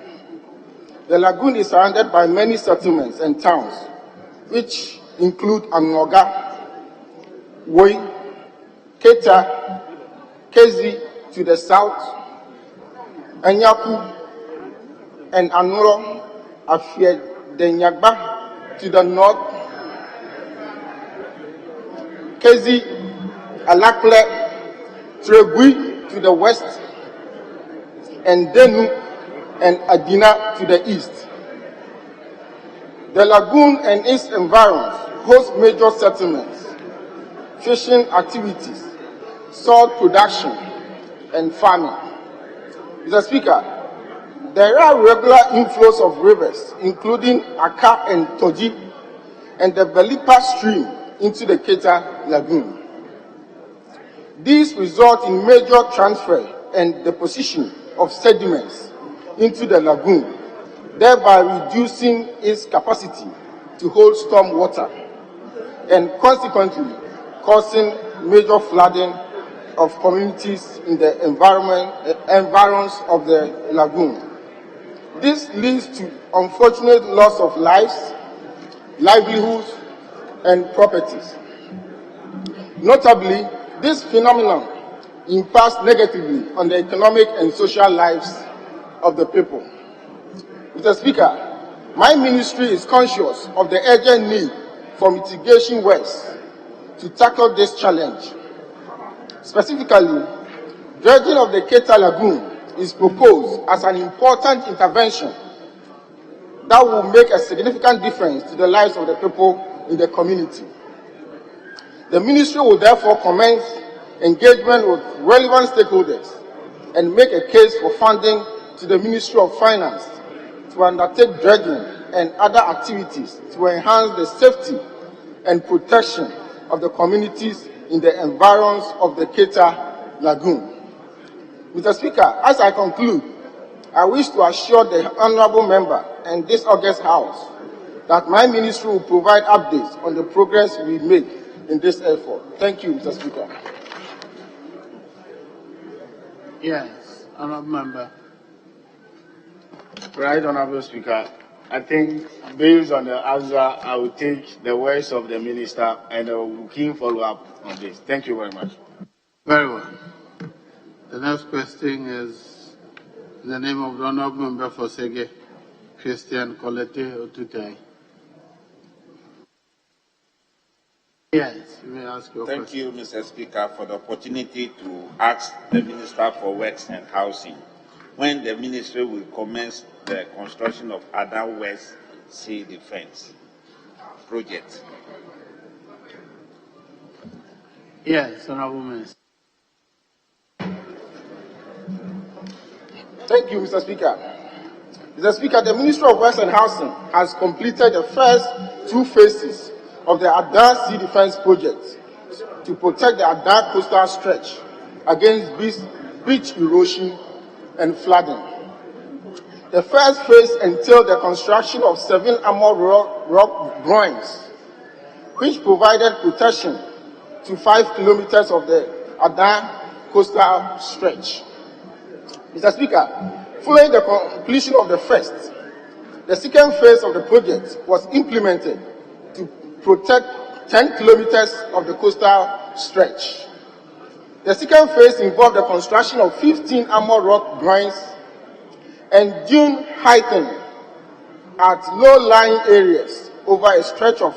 The lagoon is surrounded by many settlements and towns, which include Angoga, Woi, Keta, Kezi to the south, Anyaku, and Anuro, Afiedenyagba to the north, Kezi, Alakle, Tregui to the west, and Denu and Adina to the east. The lagoon and its environs host major settlements, fishing activities, salt production, and farming. Mr. Speaker, there are regular inflows of rivers, including Aka and Toji, and the Belipa stream into the Keta Lagoon. These result in major transfer and deposition of sediments into the lagoon, thereby reducing its capacity to hold storm water and consequently causing major flooding of communities in the environs of the lagoon. This leads to unfortunate loss of lives, livelihoods, and properties. Notably, this phenomenon impacts negatively on the economic and social lives of the people. Mr. Speaker, my ministry is conscious of the urgent need for mitigation works to tackle this challenge. Specifically, dredging of the Keta Lagoon is proposed as an important intervention that will make a significant difference to the lives of the people in the community. The ministry will therefore commence engagement with relevant stakeholders and make a case for funding to the Ministry of Finance to undertake dredging and other activities to enhance the safety and protection of the communities in the environs of the Keta Lagoon. Mr. Speaker, as I conclude, I wish to assure the honorable member and this august House that my ministry will provide updates on the progress we make in this effort. Thank you, Mr. Speaker. Yes, honorable member. Right, honorable Speaker. I think based on the answer, I will take the words of the minister and I will keen follow up on this. Thank you very much. Very well. The next question is in the name of the honorable member for Sege, Christian Colette Otutai. Yes, you may ask your question. Thank you, Mr. Speaker, for the opportunity to ask the Minister for Works and Housing when the ministry will commence the construction of Adan West Sea Defense project. Yes, honorable minister. Thank you, Mr. Speaker. Mr. Speaker, the Ministry of Works and Housing has completed the first two phases of the Adan Sea Defense project to protect the Adan coastal stretch against beach erosion and flooding. The first phase entailed the construction of 7 armored rock groins, which provided protection to 5 kilometers of the Adan coastal stretch. Mr. Speaker, following the completion of the first, the second phase of the project was implemented to protect 10 kilometers of the coastal stretch. The second phase involved the construction of 15 armored rock groins and dune heightened at low-lying areas over a stretch of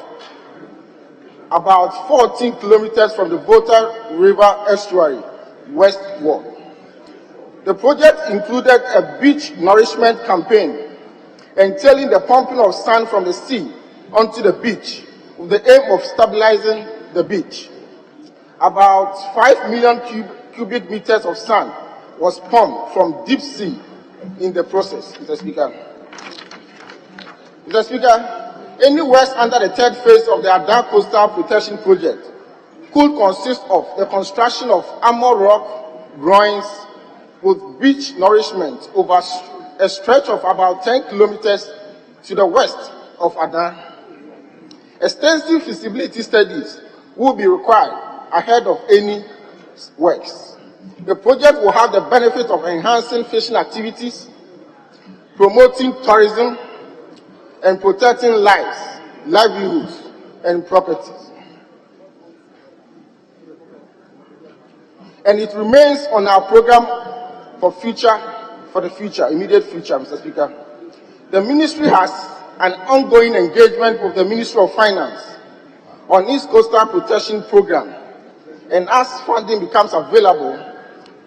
about 14 kilometers from the Volta River estuary westward. The project included a beach nourishment campaign entailing the pumping of sand from the sea onto the beach with the aim of stabilizing the beach. About 5 million cubic meters of sand was pumped from deep sea in the process, Mr. Speaker. Mr. Speaker, any works under the third phase of the Adan Coastal Protection Project could consist of the construction of armored rock groins with beach nourishment over a stretch of about 10 kilometers to the west of Adan. Extensive feasibility studies will be required ahead of any works. The project will have the benefit of enhancing fishing activities, promoting tourism, and protecting lives, livelihoods, and properties. And it remains on our program for the future, immediate future, Mr. Speaker. The ministry has an ongoing engagement with the Ministry of Finance on its coastal protection program. And as funding becomes available,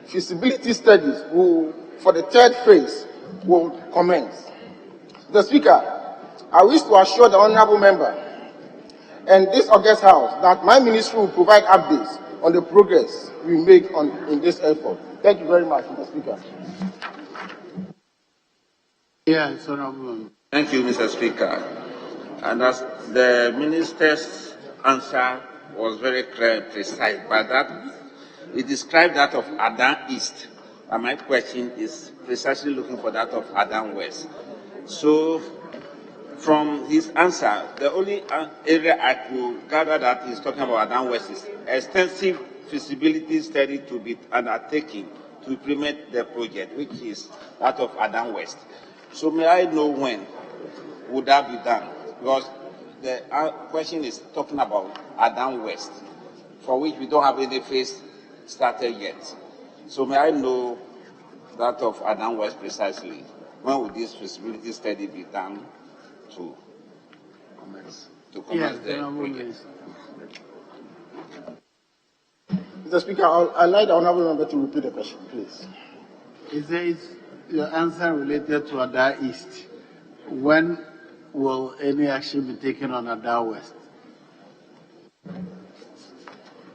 feasibility studies for the third phase will commence. Mr. Speaker, I wish to assure the honorable member and this August House that my ministry will provide updates on the progress we make in this effort. Thank you very much, Mr. Speaker. Yes, honorable. Thank you, Mr. Speaker. And as the minister's answer was very clear and precise, but that he described that of Adan East, and my question is precisely looking for that of Adan West. So, from his answer, the only area I could gather that he's talking about Adan West is extensive feasibility study to be undertaken to implement the project, which is that of Adan West. So may I know when would that be done? Because the question is talking about Adan West, for which we don't have any phase started yet. So may I know that of Adan West precisely? When would this feasibility study be done to commence the project? Mr. Speaker, I'd like the honorable member to repeat the question, please. Is your answer related to Ada East? When will any action be taken on Ada West?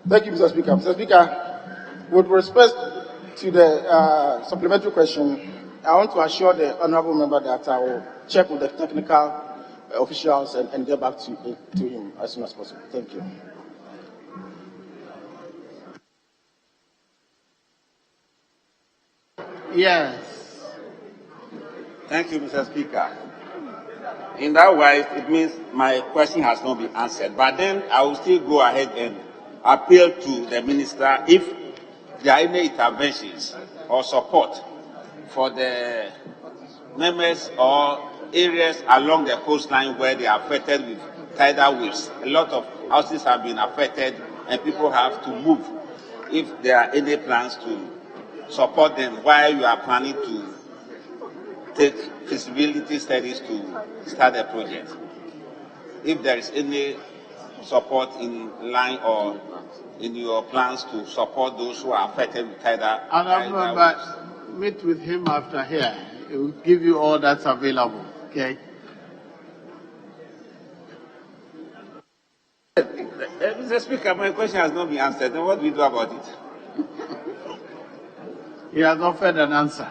Thank you, Mr. Speaker. Mr. Speaker, with respect to the supplementary question, I want to assure the honorable member that I will check with the technical officials and get back to him as soon as possible. Thank you. Yes. Thank you, Mr. Speaker. In that way, it means my question has not been answered. But then I will still go ahead and appeal to the minister if there are any interventions or support for the members or areas along the coastline where they are affected with tidal waves. A lot of houses have been affected and people have to move. If there are any plans to support them while you are planning to take feasibility studies to start the project. If there is any support in line or in your plans to support those who are affected with tidal waves. Meet with him after here. He will give you all that's available. Okay? Mr. Speaker, my question has not been answered. Then what do we do about it? He has offered an answer.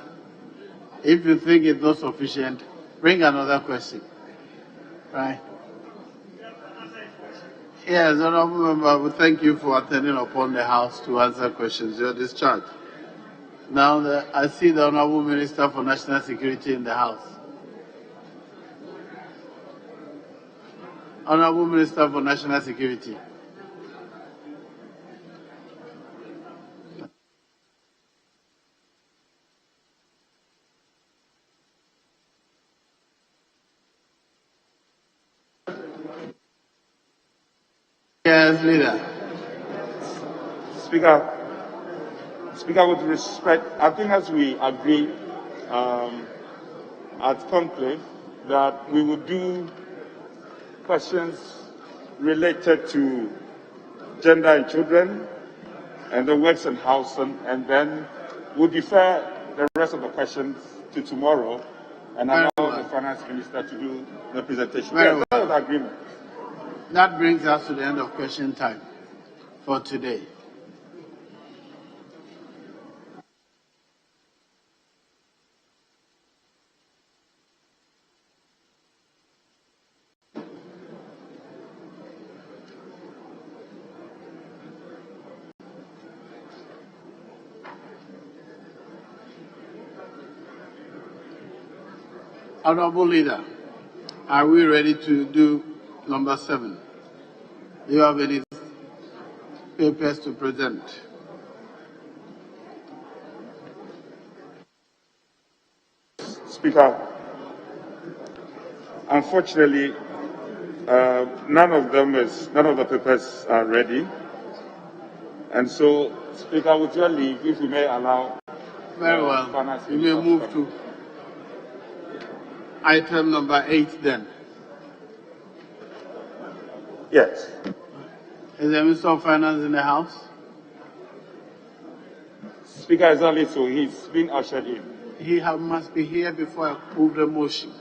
If you think it's not sufficient, bring another question. Right? Yes, honorable member, we thank you for attending upon the House to answer questions. You're discharged. Now, I see the Honorable Minister for National Security in the House. Honorable Minister for National Security. Yes, leader. Speaker, with respect, I think as we agree at conclave that we will do questions related to gender and children and the works and housing, and then we'll defer the rest of the questions to tomorrow and allow the Finance Minister to do the presentation. Yes, that was agreement. That brings us to the end of question time for today. Honorable Leader, are we ready to do number 7? Do you have any papers to present? Speaker, unfortunately, none of the papers are ready. And so, Speaker, with your leave, if we may allow... Very well. We may move to item number 8 then. Yes. Is the Minister of Finance in the House? Speaker is only so he's been ushered in. He must be here before I approve the motion.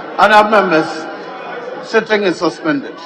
Other members, sitting is suspended.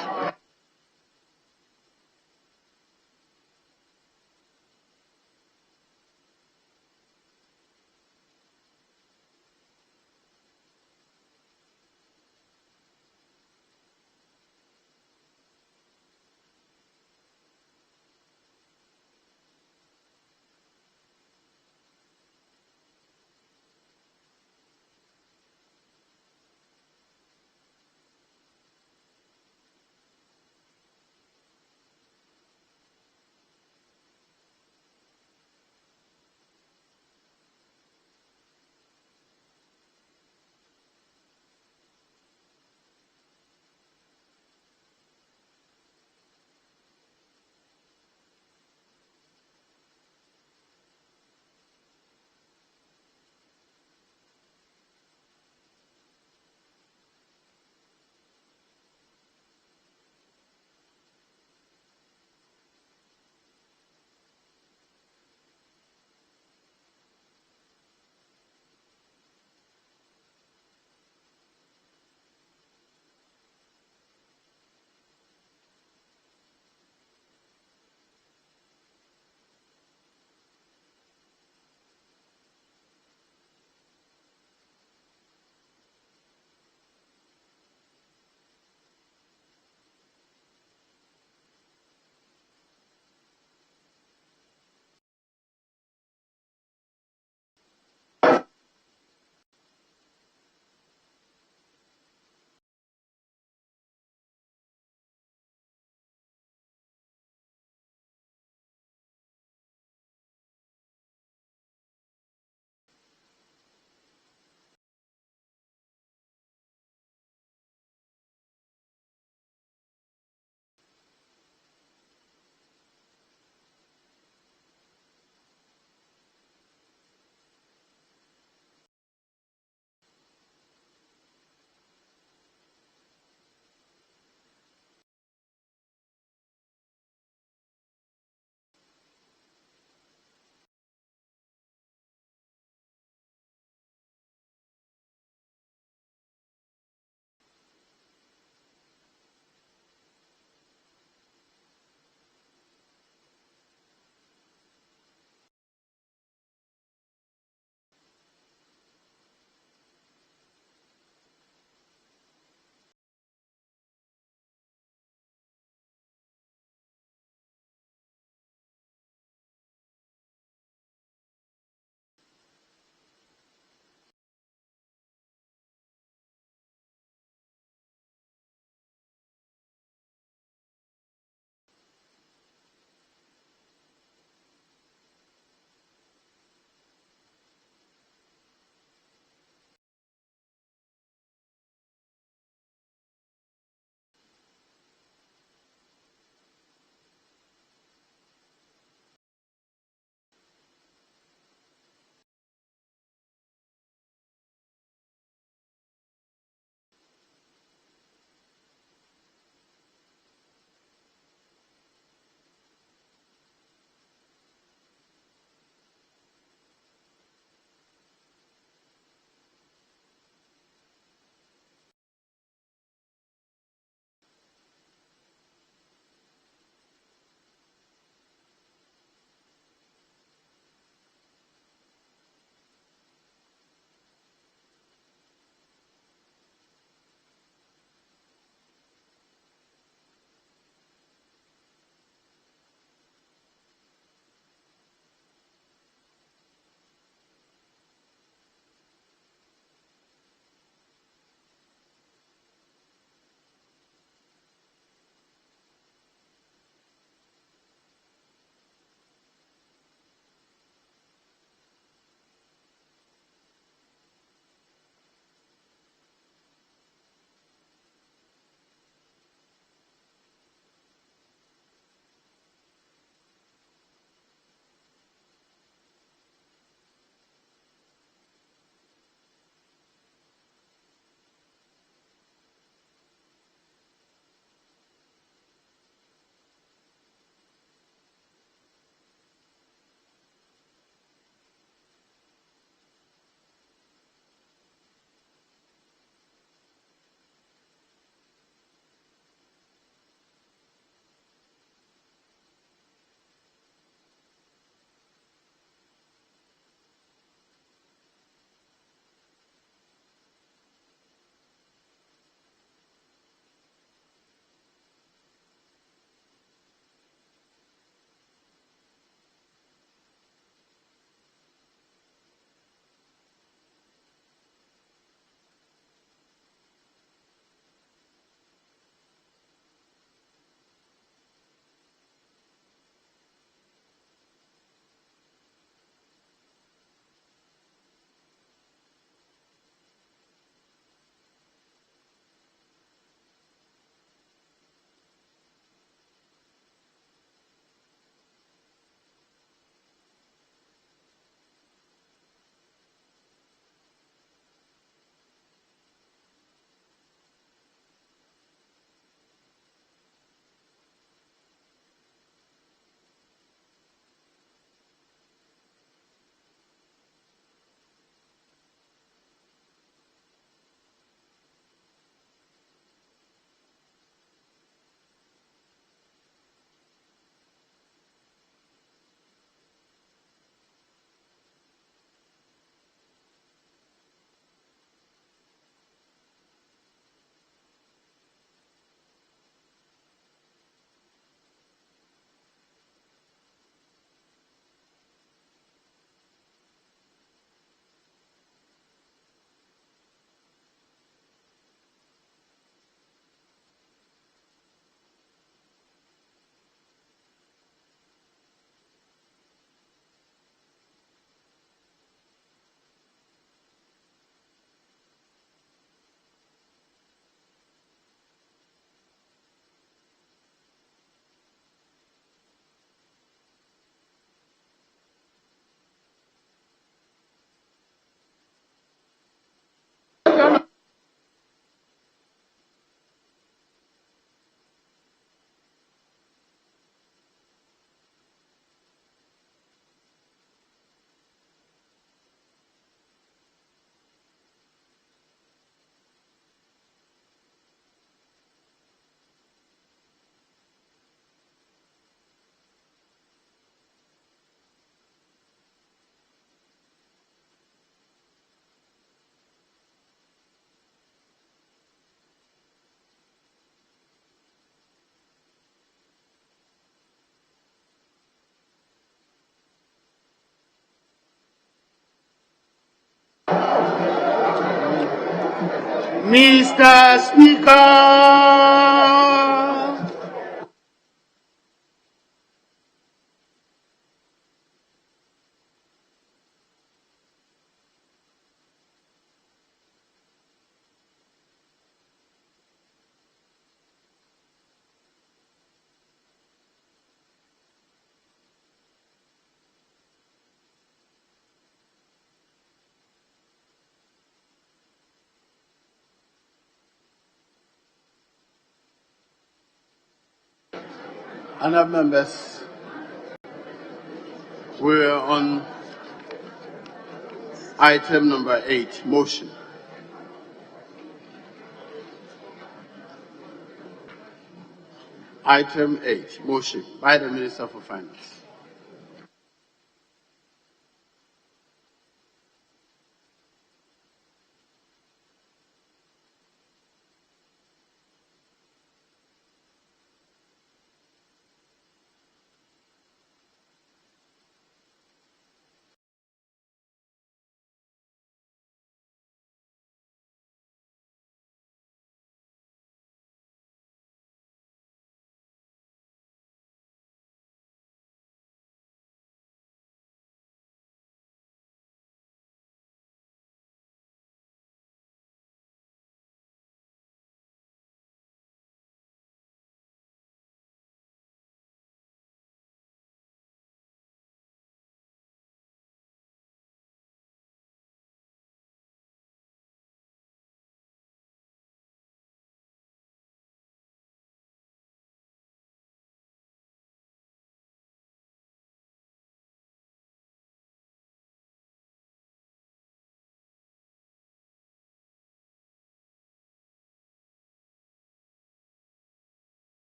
Mr. Speaker. Honourable members, we're on item number 8, motion. Item 8, motion by the Minister for Finance.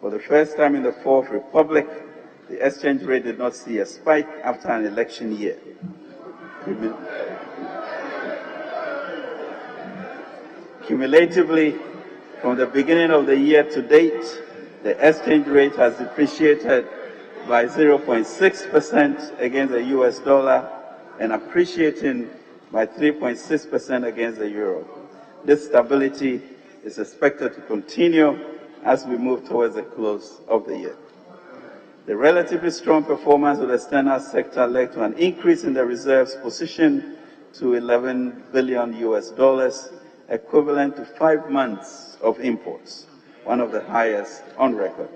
For the first time in the Fourth Republic, the exchange rate did not see a spike after an election year. Cumulatively, from the beginning of the year to date, the exchange rate has depreciated by 0.6% against the US dollar and appreciating by 3.6% against the euro. This stability is expected to continue as we move towards the close of the year. The relatively strong performance of the external sector led to an increase in the reserves position to $11 billion US dollars, equivalent to 5 months of imports, one of the highest on record.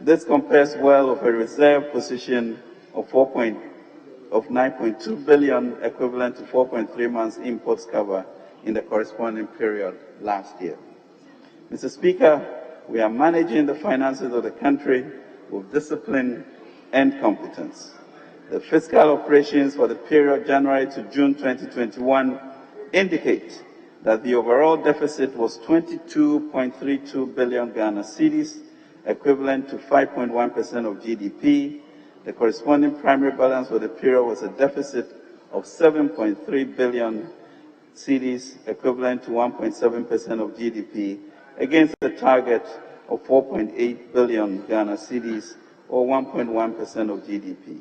This compares well with a reserve position of $9.2 billion, equivalent to 4.3 months imports cover in the corresponding period last year. Mr. Speaker, we are managing the finances of the country with discipline and competence. The fiscal operations for the period January to June 2021 indicate that the overall deficit was 22.32 billion Ghana cedis, equivalent to 5.1% of GDP. The corresponding primary balance for the period was a deficit of 7.3 billion cedis, equivalent to 1.7% of GDP, against the target of 4.8 billion Ghana cedis, or 1.1% of GDP.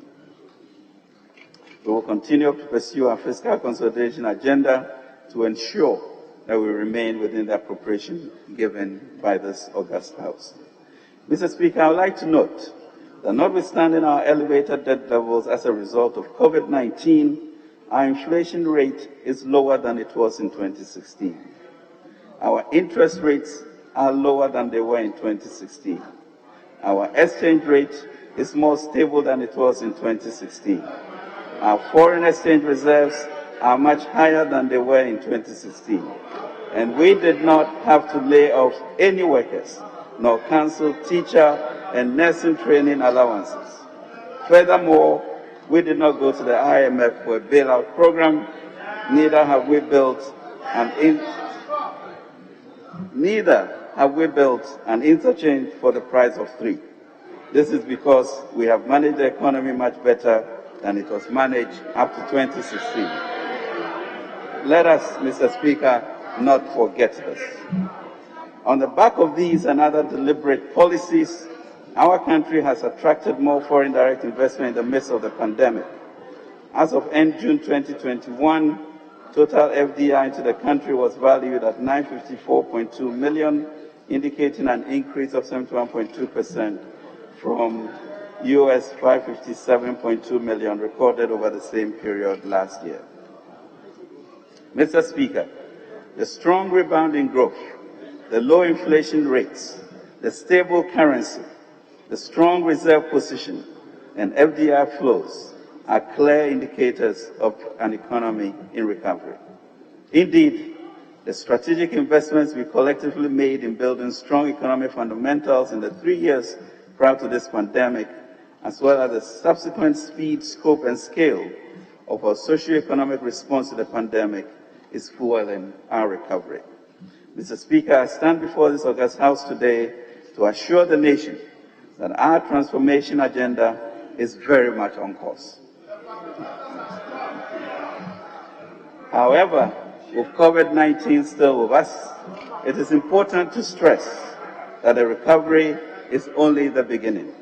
We will continue to pursue our fiscal consolidation agenda to ensure that we remain within the appropriation given by this august House. Mr. Speaker, I would like to note that notwithstanding our elevated debt levels as a result of COVID-19, our inflation rate is lower than it was in 2016. Our interest rates are lower than they were in 2016. Our exchange rate is more stable than it was in 2016. Our foreign exchange reserves are much higher than they were in 2016. And we did not have to lay off any workers, nor cancel teacher and nursing training allowances. Furthermore, we did not go to the IMF for a bailout program, neither have we built an interchange for the price of 3. This is because we have managed the economy much better than it was managed up to 2016. Let us, Mr. Speaker, not forget this. On the back of these and other deliberate policies, our country has attracted more foreign direct investment in the midst of the pandemic. As of end June 2021, total FDI into the country was valued at $954.2 million, indicating an increase of 71.2% from US $557.2 million recorded over the same period last year. Mr. Speaker, the strong rebound in growth, the low inflation rates, the stable currency, the strong reserve position, and FDI flows are clear indicators of an economy in recovery. Indeed, the strategic investments we collectively made in building strong economic fundamentals in the 3 years prior to this pandemic, as well as the subsequent speed, scope, and scale of our socio-economic response to the pandemic, is fueling our recovery. Mr. Speaker, I stand before this august House today to assure the nation that our transformation agenda is very much on course. However, with COVID-19 still with us, it is important to stress that the recovery is only the beginning,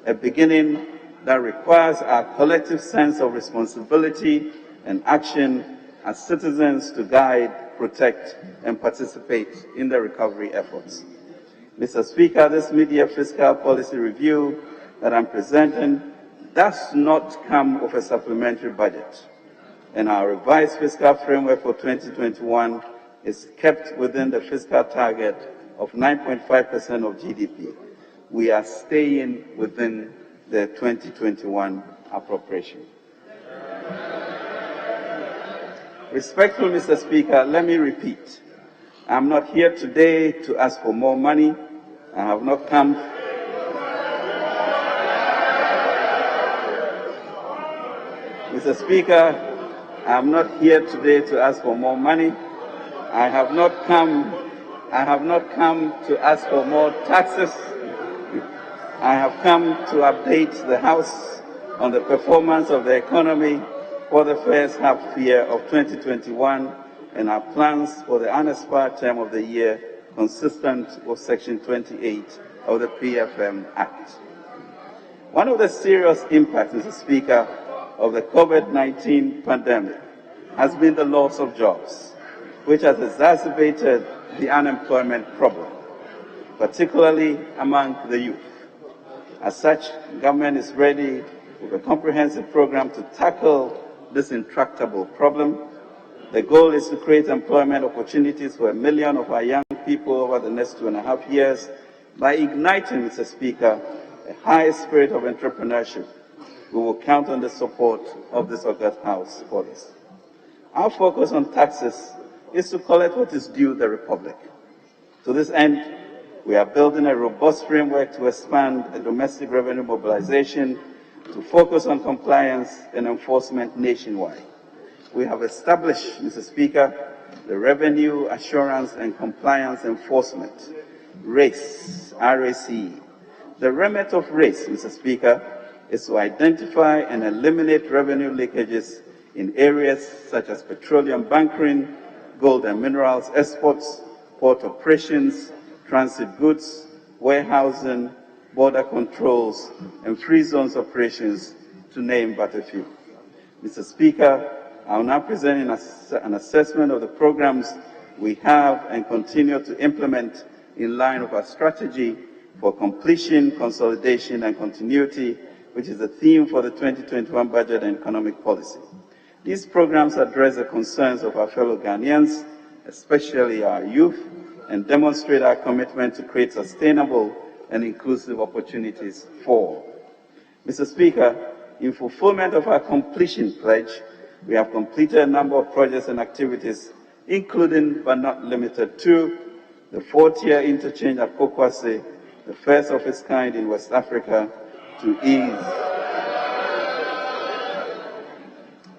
a beginning that requires our collective sense of responsibility and action as citizens to guide, protect, and participate in the recovery efforts. Mr. Speaker, this mid-year fiscal policy review that I'm presenting does not come with a supplementary budget, and our revised fiscal framework for 2021 is kept within the fiscal target of 9.5% of GDP. We are staying within the 2021 appropriation. Respectful Mr. Speaker, let me repeat. I'm not here today to ask for more money. I have not come. Mr. Speaker, I'm not here today to ask for more money. I have not come I have not come to ask for more taxes. I have come to update the House on the performance of the economy for the first half year of 2021 and our plans for the unexpired term of the year consistent with Section 28 of the PFM Act. One of the serious impacts, Mr. Speaker, of the COVID-19 pandemic has been the loss of jobs, which has exacerbated the unemployment problem, particularly among the youth. As such, government is ready with a comprehensive program to tackle this intractable problem. The goal is to create employment opportunities for 1 million of our young people over the next 2.5 years by igniting, Mr. Speaker, a high spirit of entrepreneurship. We will count on the support of this august House for this. Our focus on taxes is to collect what is due the Republic. To this end, we are building a robust framework to expand the domestic revenue mobilization to focus on compliance and enforcement nationwide. We have established, Mr. Speaker, the Revenue Assurance and Compliance Enforcement, RACE, R-A-C-E. The remit of RACE, Mr. Speaker, is to identify and eliminate revenue leakages in areas such as petroleum bunkering, gold and minerals exports, port operations, transit goods, warehousing, border controls, and free zones operations, to name but a few. Mr. Speaker, I will now present an assessment of the programs we have and continue to implement in line with our strategy for completion, consolidation, and continuity, which is the theme for the 2021 budget and economic policy. These programs address the concerns of our fellow Ghanaians, especially our youth, and demonstrate our commitment to create sustainable and inclusive opportunities for all. Mr. Speaker, in fulfillment of our completion pledge, we have completed a number of projects and activities, including but not limited to the 4-tier interchange at Kokwase, the first of its kind in West Africa, to ease,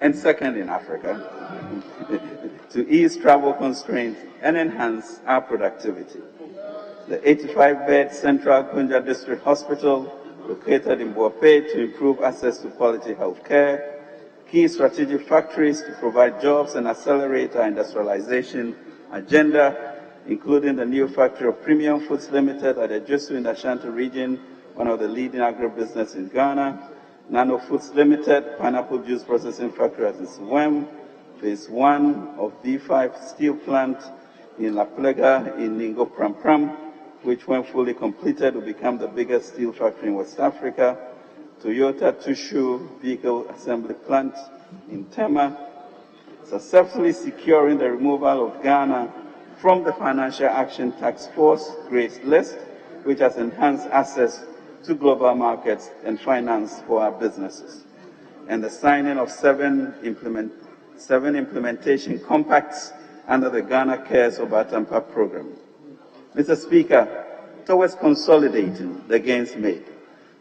and second in Africa, to ease travel constraints and enhance our productivity. The 85-bed Central Kunja District Hospital, located in Boape, to improve access to quality health care. Key strategic factories to provide jobs and accelerate our industrialization agenda, including the new factory of Premium Foods Limited at Ejusu in the Ashanti region, one of the leading agribusiness in Ghana. Nano Foods Limited, pineapple juice processing factory at Nswem. Phase 1 of V5 steel plant in La Plega in Ningo Pram, which when fully completed will become the biggest steel factory in West Africa. Toyota Tushu vehicle assembly plant in Tema, successfully securing the removal of Ghana from the Financial Action Task Force Grace List, which has enhanced access to global markets and finance for our businesses, and the signing of seven implementation compacts under the Ghana Cares Obatampa program. Mr. Speaker, towards consolidating the gains made,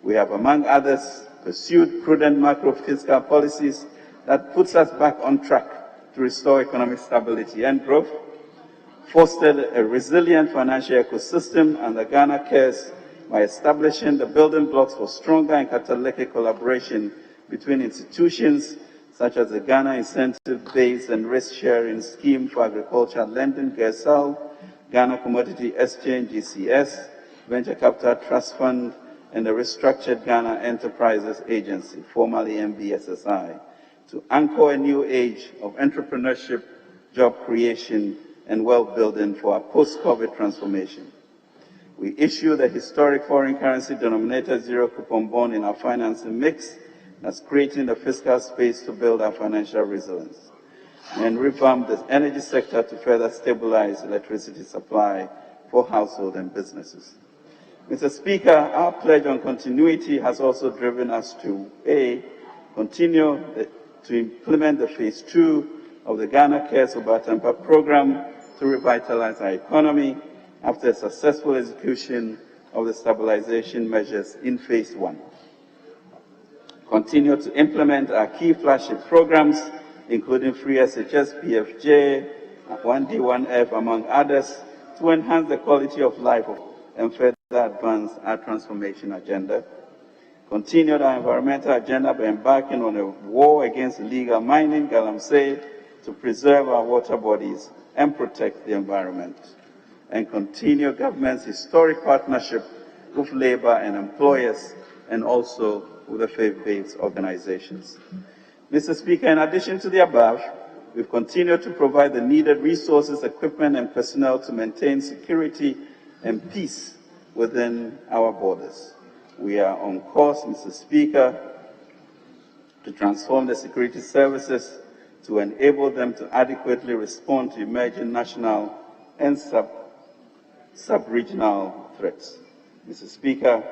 we have, among others, pursued prudent macro-fiscal policies that puts us back on track to restore economic stability and growth, fostered a resilient financial ecosystem under Ghana Cares by establishing the building blocks for stronger and catalytic collaboration between institutions such as the Ghana Incentive-Based and Risk-Sharing Scheme for Agricultural Lending, GESAL, Ghana Commodity Exchange, GCS, Venture Capital Trust Fund, and the Restructured Ghana Enterprises Agency, formerly MBSSI, to anchor a new age of entrepreneurship, job creation, and wealth building for our post-COVID transformation. We issued a historic foreign currency denominated zero-coupon bond in our financing mix, that's creating the fiscal space to build our financial resilience, and revamp the energy sector to further stabilize electricity supply for households and businesses. Mr. Speaker, our pledge on continuity has also driven us to continue to implement the Phase 2 of the Ghana Cares Obatampa program to revitalize our economy after a successful execution of the stabilization measures in Phase 1. Continue to implement our key flagship programs, including Free SHS, PFJ, 1D, 1F, among others, to enhance the quality of life and further advance our transformation agenda. Continued our environmental agenda by embarking on a war against illegal mining, galamsey, to preserve our water bodies and protect the environment. And continue government's historic partnership with labor and employers and also with the faith-based organizations. Mr. Speaker, in addition to the above, we've continued to provide the needed resources, equipment, and personnel to maintain security and peace within our borders. We are on course, Mr. Speaker, to transform the security services to enable them to adequately respond to emerging national and sub-regional threats. Mr. Speaker,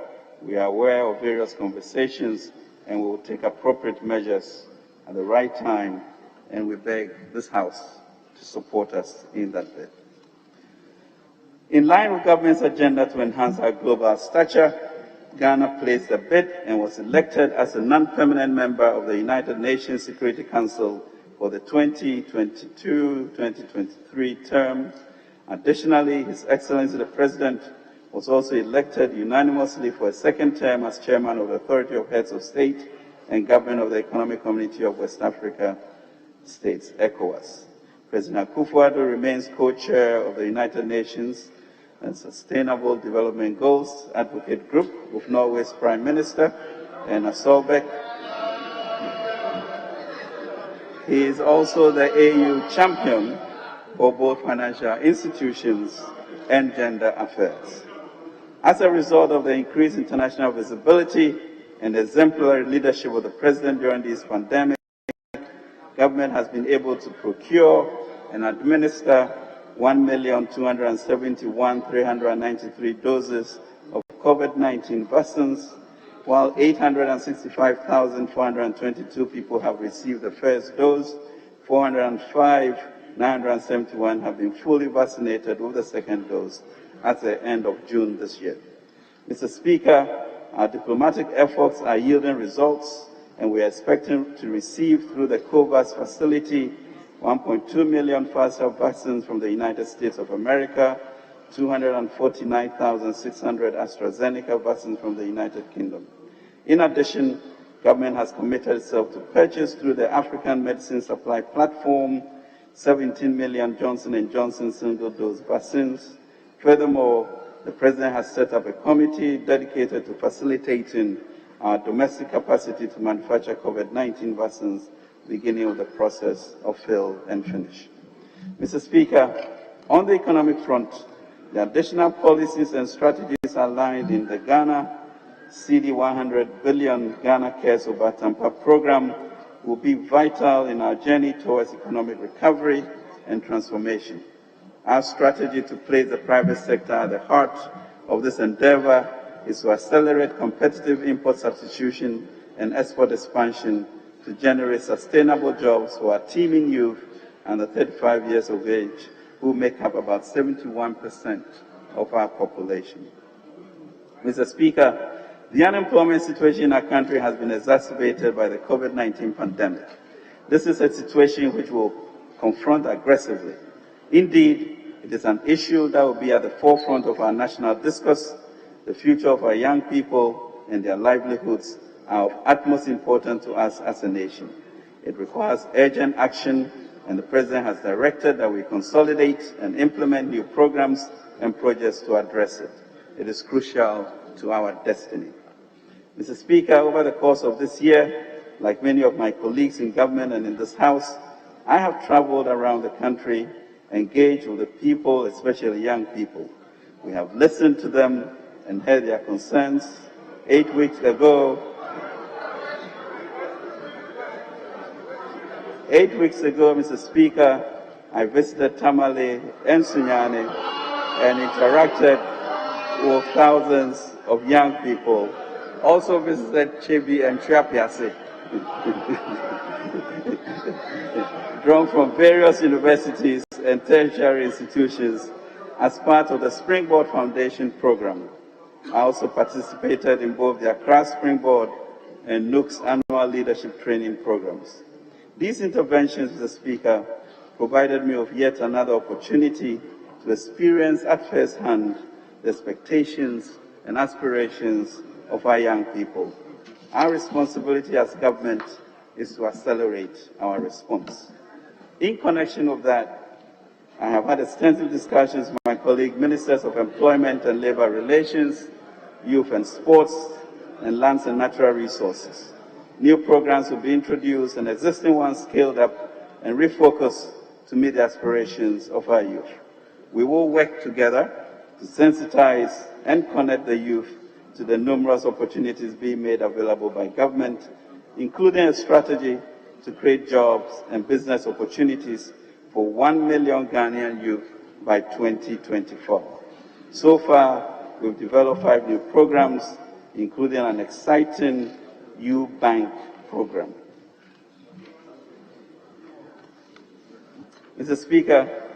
we are aware of various conversations and we will take appropriate measures at the right time, and we beg this House to support us in that bid. In line with government's agenda to enhance our global stature, Ghana placed a bid and was elected as a non-permanent member of the United Nations Security Council for the 2022-2023 term. Additionally, His Excellency the President was also elected unanimously for a second term as Chairman of the Authority of Heads of State and Government of the Economic Community of West Africa States, ECOWAS. President Akufo-Addo remains co-chair of the United Nations and Sustainable Development Goals Advocate Group with Norway's Prime Minister, Erna Solberg. He is also the AU champion for both financial institutions and gender affairs. As a result of the increased international visibility and exemplary leadership of the President during this pandemic, government has been able to procure and administer 1,271,393 doses of COVID-19 vaccines, while 865,422 people have received the first dose, 405,971 have been fully vaccinated with the second dose at the end of June this year. Mr. Speaker, our diplomatic efforts are yielding results, and we are expecting to receive through the COVAX facility 1.2 million Pfizer vaccines from the United States of America, 249,600 AstraZeneca vaccines from the United Kingdom. In addition, government has committed itself to purchase through the African Medicine Supply Platform 17 million Johnson & Johnson single-dose vaccines. Furthermore, the President has set up a committee dedicated to facilitating our domestic capacity to manufacture COVID-19 vaccines, beginning with the process of fill and finish. Mr. Speaker, on the economic front, the additional policies and strategies outlined in the Ghana CD 100 billion Ghana Cares Over Tampa program will be vital in our journey towards economic recovery and transformation. Our strategy to place the private sector at the heart of this endeavor is to accelerate competitive import substitution and export expansion to generate sustainable jobs for our teeming youth under 35 years of age, who make up about 71% of our population. Mr. Speaker, the unemployment situation in our country has been exacerbated by the COVID-19 pandemic. This is a situation which we'll confront aggressively. Indeed, it is an issue that will be at the forefront of our national discourse. The future of our young people and their livelihoods are of utmost importance to us as a nation. It requires urgent action, and the President has directed that we consolidate and implement new programs and projects to address it. It is crucial to our destiny. Mr. Speaker, over the course of this year, like many of my colleagues in government and in this House, I have traveled around the country, engaged with the people, especially young people. We have listened to them and heard their concerns. 8 weeks ago, Mr. Speaker, I visited Tamale and Sunyani and interacted with thousands of young people. Also visited Chebi and Triapiase, drawn from various universities and tertiary institutions as part of the Springboard Foundation program. I also participated in both the Accra Springboard and NUC's annual leadership training programs. These interventions, Mr. Speaker, provided me with yet another opportunity to to experience at first hand the expectations and aspirations of our young people. Our responsibility as government is to accelerate our response. In connection with that, I have had extensive discussions with my colleague ministers of Employment and Labour Relations, Youth and Sports, and Lands and Natural Resources. New programs will be introduced and existing ones scaled up and refocused to meet the aspirations of our youth. We will work together to sensitize and connect the youth to the numerous opportunities being made available by government, including a strategy to create jobs and business opportunities for 1 million Ghanaian youth by 2024. So far, we've developed 5 new programs, including an exciting U-Bank program. Mr. Speaker,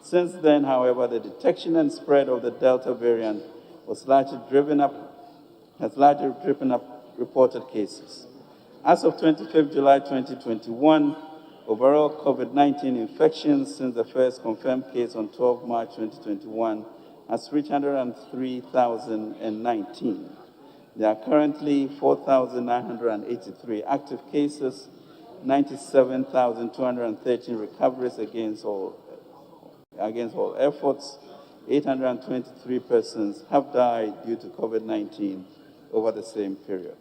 Since then, however, the detection and spread of the Delta variant has largely driven up reported cases. As of 25th July 2021, overall COVID-19 infections since the first confirmed case on 12 March 2021 has reached 103,019. There are currently 4,983 active cases, 97,213 recoveries against all efforts. 823 persons have died due to COVID-19 over the same period.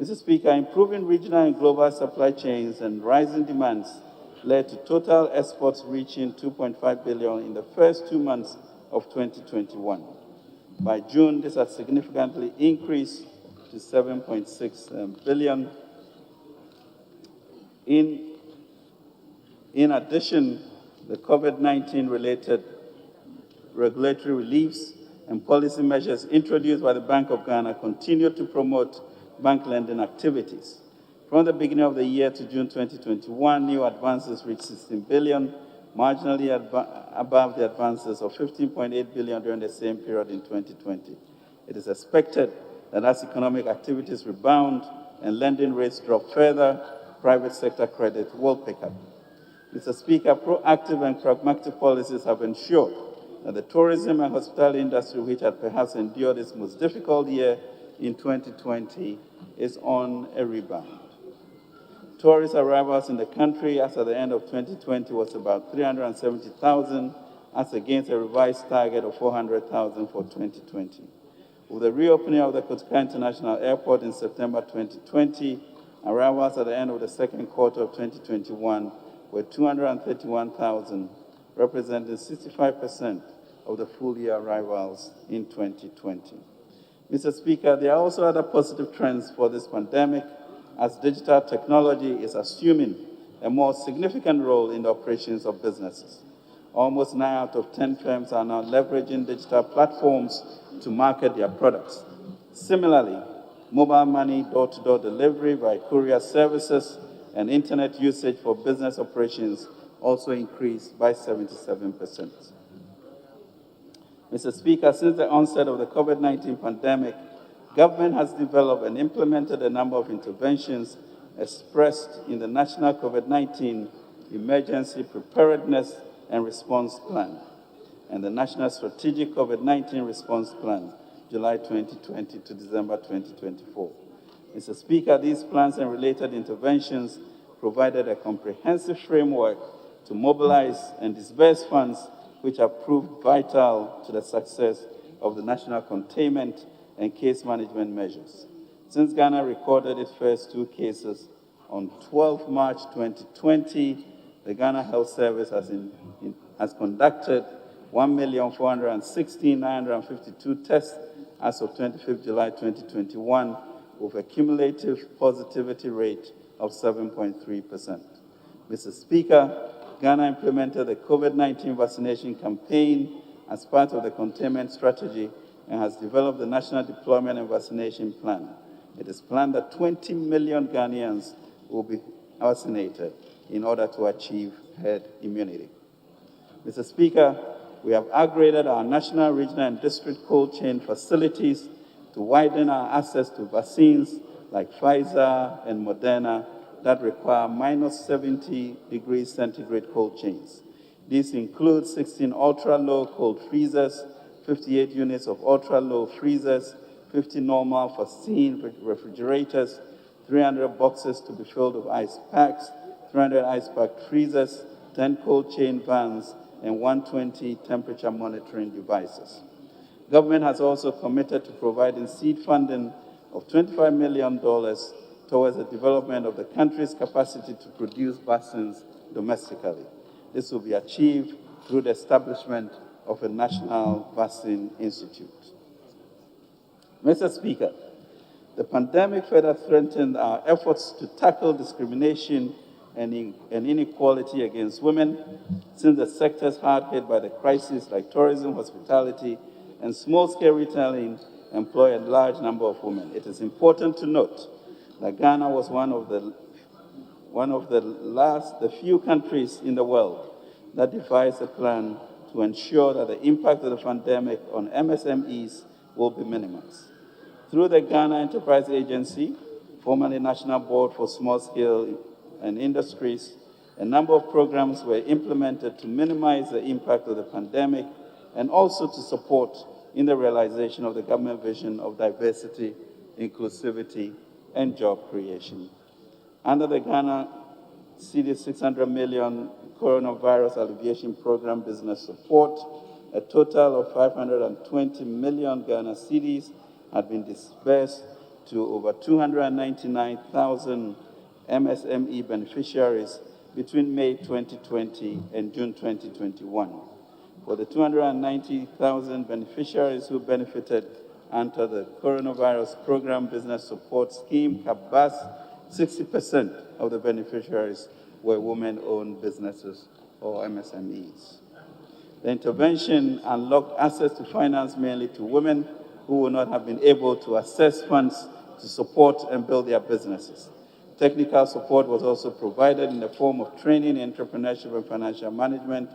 Mr. Speaker, improving regional and global supply chains and rising demands led to total exports reaching $2.5 billion in the first 2 months of 2021. By June, this has significantly increased to $7.6 billion. In addition, the COVID-19 related regulatory reliefs and policy measures introduced by the Bank of Ghana continue to promote bank lending activities. From the beginning of the year to June 2021, new advances reached $16 billion, marginally above the advances of $15.8 billion during the same period in 2020. It is expected that as economic activities rebound and lending rates drop further, private sector credit will pick up. Mr. Speaker, proactive and pragmatic policies have ensured that the tourism and hospitality industry, which had perhaps endured its most difficult year in 2020, is on a rebound. Tourist arrivals in the country as at the end of 2020 was about 370,000, as against a revised target of 400,000 for 2020. With the reopening of the Kotoka International Airport in September 2020, arrivals at the end of the second quarter of 2021 were 231,000, representing 65% of the full-year arrivals in 2020. Mr. Speaker, there are also other positive trends for this pandemic, as digital technology is assuming a more significant role in the operations of businesses. Almost 9 out of 10 firms are now leveraging digital platforms to market their products. Similarly, mobile money, door-to-door delivery by courier services, and internet usage for business operations also increased by 77%. Mr. Speaker, since the onset of the COVID-19 pandemic, government has developed and implemented a number of interventions expressed in the National COVID-19 Emergency Preparedness and Response Plan and the National Strategic COVID-19 Response Plan, July 2020 to December 2024. Mr. Speaker, these plans and related interventions provided a comprehensive framework to mobilize and disburse funds which have proved vital to the success of the national containment and case management measures. Since Ghana recorded its first 2 cases on 12 March 2020, the Ghana Health Service has conducted 1,416,952 tests as of 25th July 2021, with a cumulative positivity rate of 7.3%. Mr. Speaker, Ghana implemented the COVID-19 vaccination campaign as part of the containment strategy and has developed the National Deployment and Vaccination Plan. It is planned that 20 million Ghanaians will be vaccinated in order to achieve herd immunity. Mr. Speaker, we have upgraded our national, regional, and district cold chain facilities to widen our access to vaccines like Pfizer and Moderna that require -70 degrees centigrade cold chains. These include 16 ultra-low cold freezers, 58 units of ultra-low freezers, 50 normal vaccine refrigerators, 300 boxes to be filled with ice packs, 300 ice-packed freezers, 10 cold chain vans, and 120 temperature monitoring devices. Government has also committed to providing seed funding of $25 million towards the development of the country's capacity to produce vaccines domestically. This will be achieved through the establishment of a National Vaccine Institute. Mr. Speaker, the pandemic further threatened our efforts to tackle discrimination and inequality against women, since the sectors hard hit by the crisis like tourism, hospitality, and small-scale retailing employ a large number of women. It is important to note that Ghana was one of the few countries in the world that devised a plan to ensure that the impact of the pandemic on MSMEs will be minimized. Through the Ghana Enterprise Agency, formerly National Board for Small Scale and Industries, a number of programs were implemented to minimize the impact of the pandemic and also to support in the realization of the government vision of diversity, inclusivity, and job creation. Under the Ghana cedi 600 million coronavirus alleviation program business support, a total of 520 million Ghana cedis had been disbursed to over 299,000 MSME beneficiaries between May 2020 and June 2021. For the 290,000 beneficiaries who benefited under the coronavirus program business support scheme, CABAS, 60% of the beneficiaries were women-owned businesses or MSMEs. The intervention unlocked access to finance mainly to women who would not have been able to access funds to support and build their businesses. Technical support was also provided in the form of training in entrepreneurship and financial management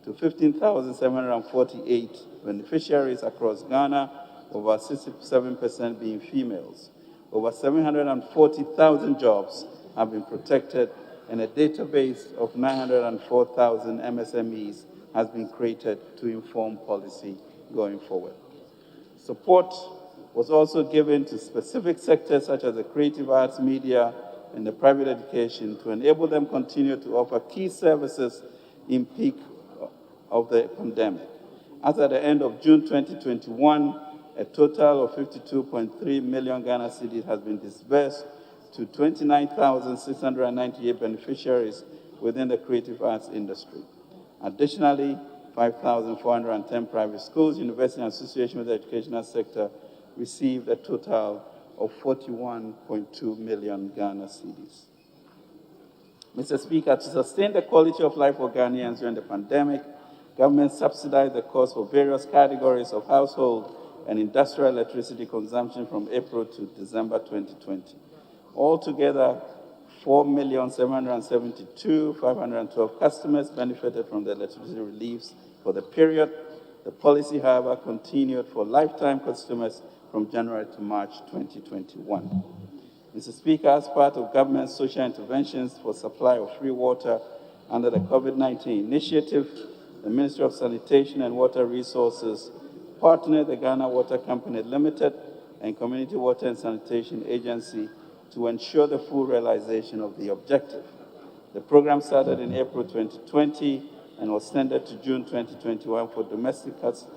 to 15,748 beneficiaries across Ghana, over 67% being females. Over 740,000 jobs have been protected, and a database of 904,000 MSMEs has been created to inform policy going forward. Support was also given to specific sectors such as the creative arts, media, and the private education to enable them continue to offer key services in peak of the pandemic. As at the end of June 2021, a total of 52.3 million Ghana cedis has been disbursed to 29,698 beneficiaries within the creative arts industry. Additionally, 5,410 private schools, universities, and associations with the educational sector received a total of 41.2 million Ghana cedis. Mr. Speaker, to sustain the quality of life for Ghanaians during the pandemic, government subsidized the cost for various categories of household and industrial electricity consumption from April to December 2020. Altogether, 4,772,512 customers benefited from the electricity reliefs for the period. The policy, however, continued for lifetime customers from January to March 2021. Mr. Speaker, as part of government's social interventions for supply of free water under the COVID-19 initiative, the Ministry of Sanitation and Water Resources partnered the Ghana Water Company Limited and Community Water and Sanitation Agency to ensure the full realization of the objective. The program started in April 2020 and was extended to June 2021 for domestic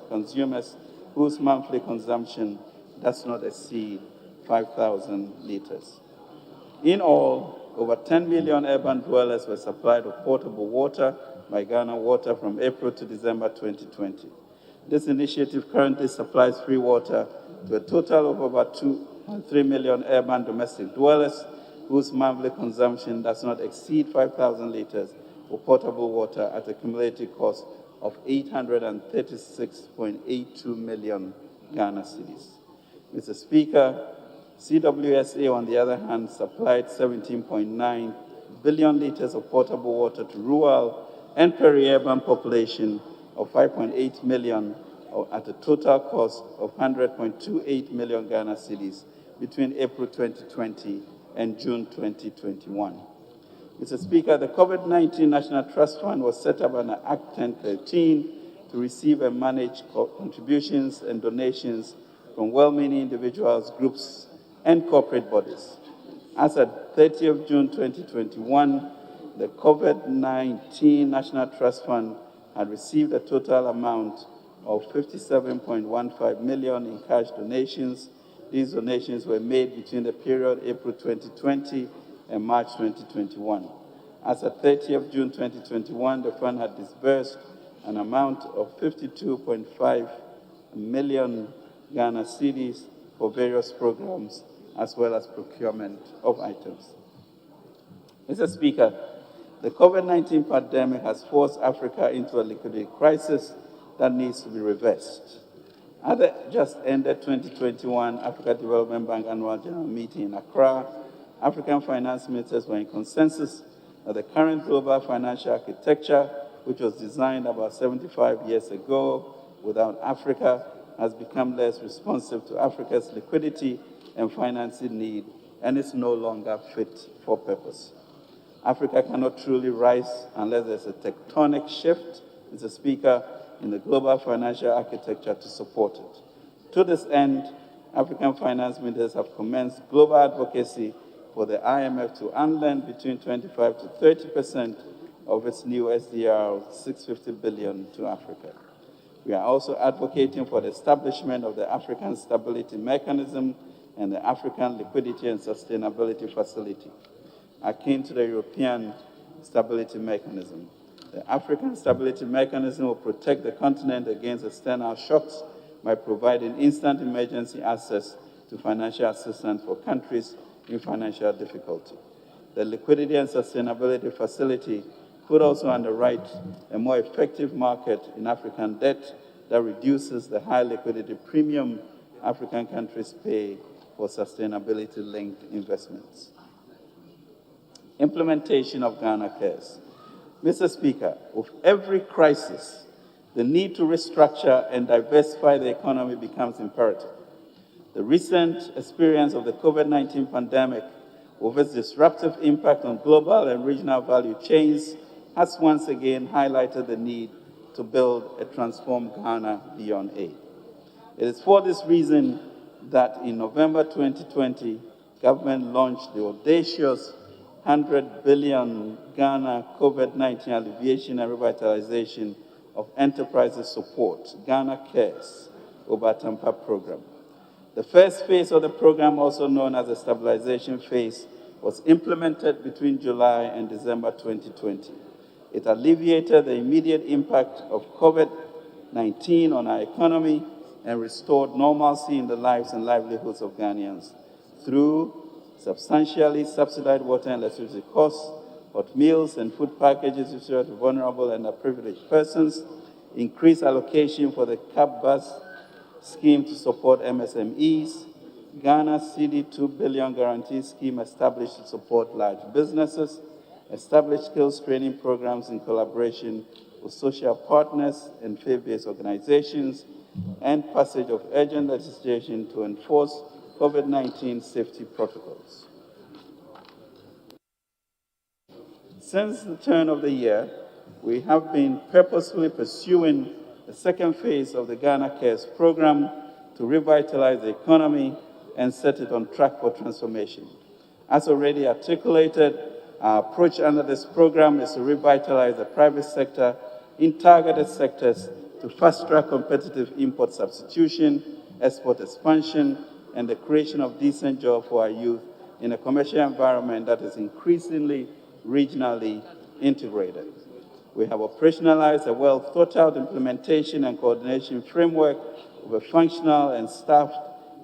consumers whose monthly consumption does not exceed 5,000 liters. In all, over 10 million urban dwellers were supplied with potable water by Ghana Water from April to December 2020. This initiative currently supplies free water to a total of over 2.3 million urban domestic dwellers whose monthly consumption does not exceed 5,000 liters of potable water at a cumulative cost of 836.82 million Ghana cedis. Mr. Speaker, CWSA, on the other hand, supplied 17.9 billion liters of potable water to rural and peri-urban population of 5.8 million at a total cost of 100.28 million Ghana cedis between April 2020 and June 2021. Mr. Speaker, the COVID-19 National Trust Fund was set up under Act 1013 to receive and manage contributions and donations from well-meaning individuals, groups, and corporate bodies. As at 30th June 2021, the COVID-19 National Trust Fund had received a total amount of 57.15 million in cash donations. These donations were made between the period April 2020 and March 2021. As of 30th June 2021, the fund had disbursed an amount of 52.5 million Ghana cedis for various programs as well as procurement of items. Mr. Speaker, the COVID-19 pandemic has forced Africa into a liquidity crisis that needs to be reversed. At the just ended 2021 Africa Development Bank Annual General Meeting in Accra, African finance ministers were in consensus that the current global financial architecture which was designed about 75 years ago without Africa, has become less responsive to Africa's liquidity and financing need, and is no longer fit for purpose. Africa cannot truly rise unless there's a tectonic shift, Mr. Speaker, in the global financial architecture to support it. To this end, African finance ministers have commenced global advocacy for the IMF to unlend between 25 to 30% of its new SDR, $650 billion, to Africa. We are also advocating for the establishment of the African Stability Mechanism and the African Liquidity and Sustainability Facility, akin to the European Stability Mechanism. The African Stability Mechanism will protect the continent against external shocks by providing instant emergency access to financial assistance for countries in financial difficulty. The Liquidity and Sustainability Facility could also underwrite a more effective market in African debt that reduces the high liquidity premium African countries pay for sustainability-linked investments. Implementation of Ghana Cares. Mr. Speaker, with every crisis, the need to restructure and diversify the economy becomes imperative. The recent experience of the COVID-19 pandemic, with its disruptive impact on global and regional value chains, has once again highlighted the need to build a transformed Ghana beyond aid. It is for this reason that in November 2020, government launched the audacious 100 billion Ghana COVID-19 alleviation and revitalization of enterprises support, Ghana Cares, Obatampa program. The first phase of the program, also known as the stabilization phase, was implemented between July and December 2020. It alleviated the immediate impact of COVID-19 on our economy and restored normalcy in the lives and livelihoods of Ghanaians through substantially subsidized water and electricity costs, hot meals and food packages distributed to vulnerable and underprivileged persons, increased allocation for the CAP bus scheme to support MSMEs, Ghana's CD 2 billion guarantee scheme established to support large businesses, established skills training programs in collaboration with social partners and faith-based organizations, and passage of urgent legislation to enforce COVID-19 safety protocols. Since the turn of the year, we have been purposefully pursuing the second phase of the Ghana Cares program to revitalize the economy and set it on track for transformation. As already articulated, our approach under this program is to revitalize the private sector in targeted sectors to fast-track competitive import substitution, export expansion, and the creation of decent jobs for our youth in a commercial environment that is increasingly regionally integrated. We have operationalized a well-thought-out implementation and coordination framework of a functional and staffed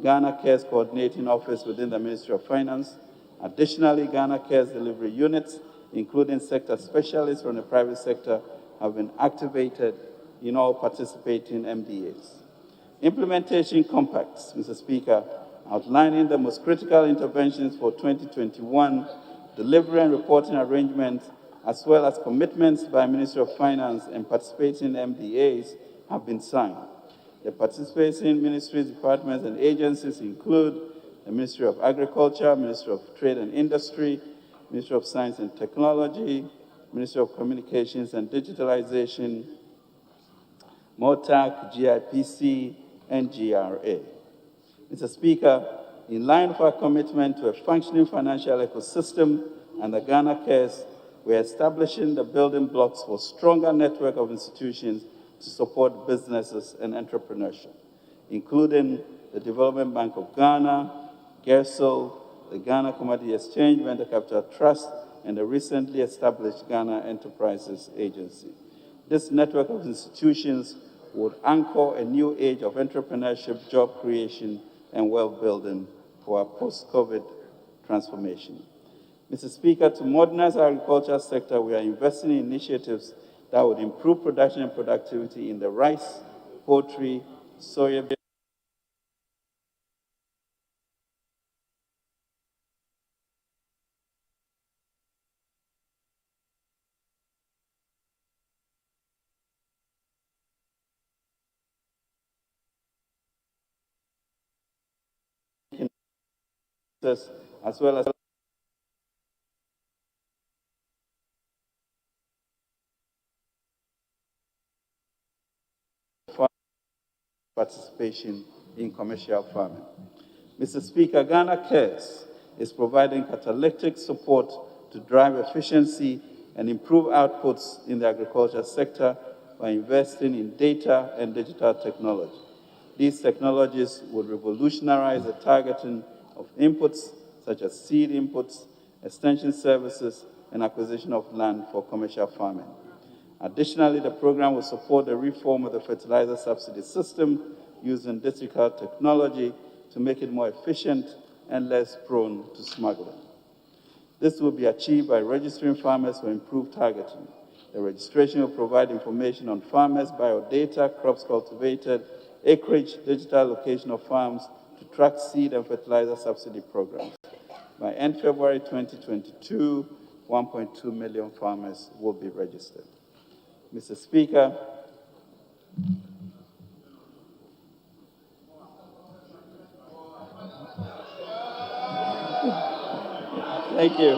Ghana Cares Coordinating Office within the Ministry of Finance. Additionally, Ghana Cares delivery units, including sector specialists from the private sector, have been activated in all participating MDAs. Implementation compacts, Mr. Speaker, outlining the most critical interventions for 2021, delivery and reporting arrangements, as well as commitments by Ministry of Finance and participating MDAs have been signed. The participating ministries, departments, and agencies include the Ministry of Agriculture, Ministry of Trade and Industry, Ministry of Science and Technology, Ministry of Communications and Digitalization, MOTAC, GIPC, and GRA. Mr. Speaker, in line with our commitment to a functioning financial ecosystem and the Ghana Cares, we are establishing the building blocks for a stronger network of institutions to support businesses and entrepreneurship, including the Development Bank of Ghana, GERSO, the Ghana Commodity Exchange Venture Capital Trust, and the recently established Ghana Enterprises Agency. This network of institutions would anchor a new age of entrepreneurship, job creation, and wealth building for our post-COVID transformation. Mr. Speaker, to modernize our agricultural sector, we are investing in initiatives that would improve production and productivity in the rice, poultry, soya as well as participation in commercial farming. Mr. Speaker, Ghana Cares is providing catalytic support to drive efficiency and improve outputs in the agriculture sector by investing in data and digital technology. These technologies would revolutionize the targeting of inputs such as seed inputs, extension services, and acquisition of land for commercial farming. Additionally, the program will support the reform of the fertilizer subsidy system using digital technology to make it more efficient and less prone to smuggling. This will be achieved by registering farmers for improved targeting. The registration will provide information on farmers, biodata, crops cultivated, acreage, digital location of farms to track seed and fertilizer subsidy programs. By end February 2022, 1.2 million farmers will be registered. Mr. Speaker, thank you.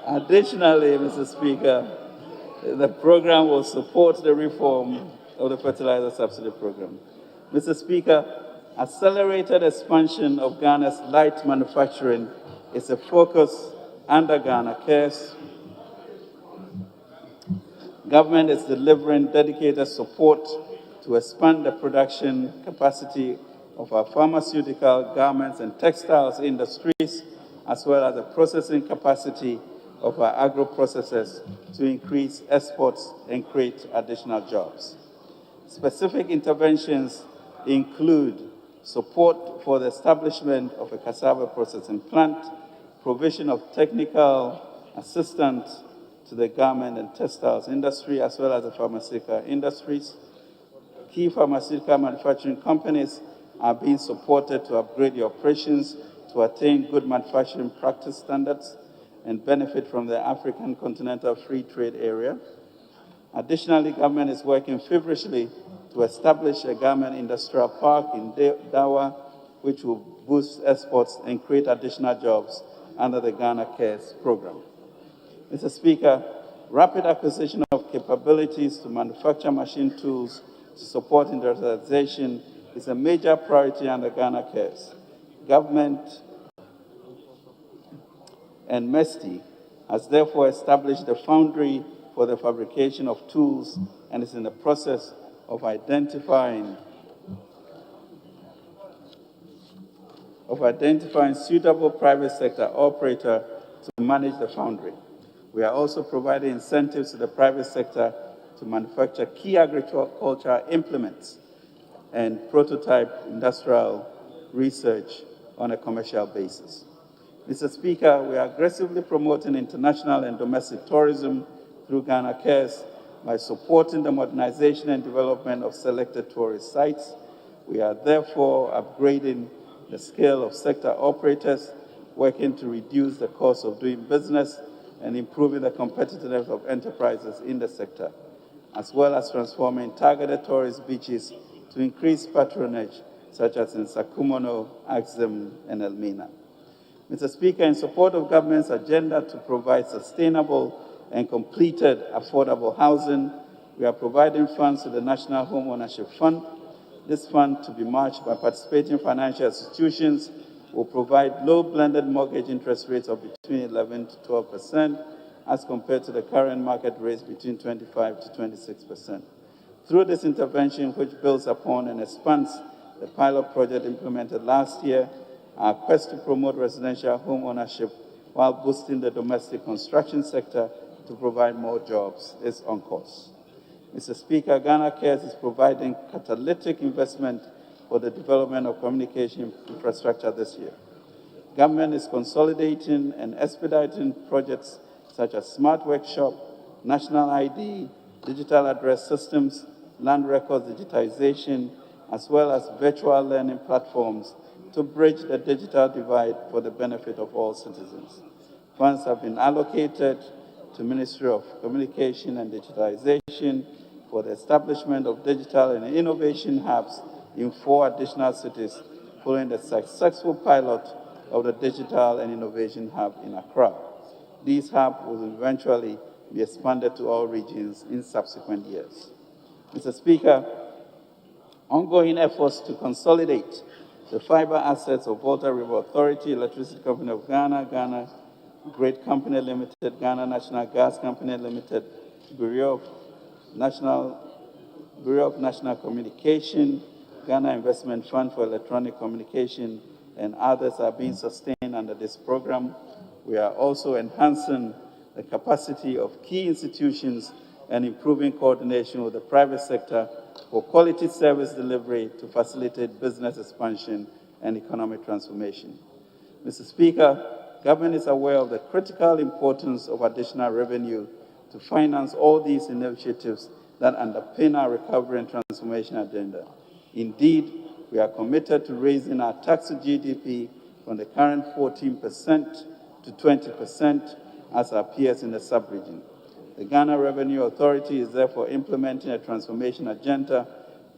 Additionally, Mr. Speaker, the program will support the reform of the fertilizer subsidy program. Mr. Speaker, accelerated expansion of Ghana's light manufacturing is a focus under Ghana Cares. Government is delivering dedicated support to expand the production capacity of our pharmaceutical, garments, and textiles industries, as well as the processing capacity of our agro-processors to increase exports and create additional jobs. Specific interventions include support for the establishment of a cassava processing plant, provision of technical assistance to the garment and textiles industry, as well as the pharmaceutical industries. Key pharmaceutical manufacturing companies are being supported to upgrade their operations to attain good manufacturing practice standards and benefit from the African Continental Free Trade Area. Additionally, government is working feverishly to establish a garment industrial park in Dawa, which will boost exports and create additional jobs under the Ghana Cares program. Mr. Speaker, rapid acquisition of capabilities to manufacture machine tools to support industrialization is a major priority under Ghana Cares. Government and MESTI has therefore established a foundry for the fabrication of tools and is in the process of identifying suitable private sector operator to manage the foundry. We are also providing incentives to the private sector to manufacture key agricultural implements and prototype industrial research on a commercial basis. Mr. Speaker, we are aggressively promoting international and domestic tourism through Ghana Cares by supporting the modernization and development of selected tourist sites. We are therefore upgrading the scale of sector operators, working to reduce the cost of doing business and improving the competitiveness of enterprises in the sector, as well as transforming targeted tourist beaches to increase patronage, such as in Sakumono, Axim, and Elmina. Mr. Speaker, in support of government's agenda to provide sustainable and completed affordable housing, we are providing funds to the National Home Ownership Fund. This fund, to be matched by participating financial institutions, will provide low blended mortgage interest rates of between 11 to 12%, as compared to the current market rates between 25 to 26%. Through this intervention, which builds upon and expands the pilot project implemented last year, our quest to promote residential home ownership while boosting the domestic construction sector to provide more jobs is on course. Mr. Speaker, Ghana Cares is providing catalytic investment for the development of communication infrastructure this year. Government is consolidating and expediting projects such as Smart Workshop, National ID, digital address systems, land records digitization, as well as virtual learning platforms to bridge the digital divide for the benefit of all citizens. Funds have been allocated to Ministry of Communication and Digitalization, for the establishment of digital and innovation hubs in 4 additional cities following the successful pilot of the Digital and Innovation Hub in Accra. These hubs will eventually be expanded to all regions in subsequent years. Mr. Speaker, ongoing efforts to consolidate the fiber assets of Volta River Authority, Electricity Company of Ghana, Ghana Great Company Limited, Ghana National Gas Company Limited, Bureau of National Communication, Ghana Investment Fund for Electronic Communication, and others are being sustained under this program. We are also enhancing the capacity of key institutions and improving coordination with the private sector for quality service delivery to facilitate business expansion and economic transformation. Mr. Speaker, government is aware of the critical importance of additional revenue to finance all these initiatives that underpin our recovery and transformation agenda. Indeed, we are committed to raising our tax to GDP from the current 14% to 20% as our peers in the sub-region. The Ghana Revenue Authority is therefore implementing a transformation agenda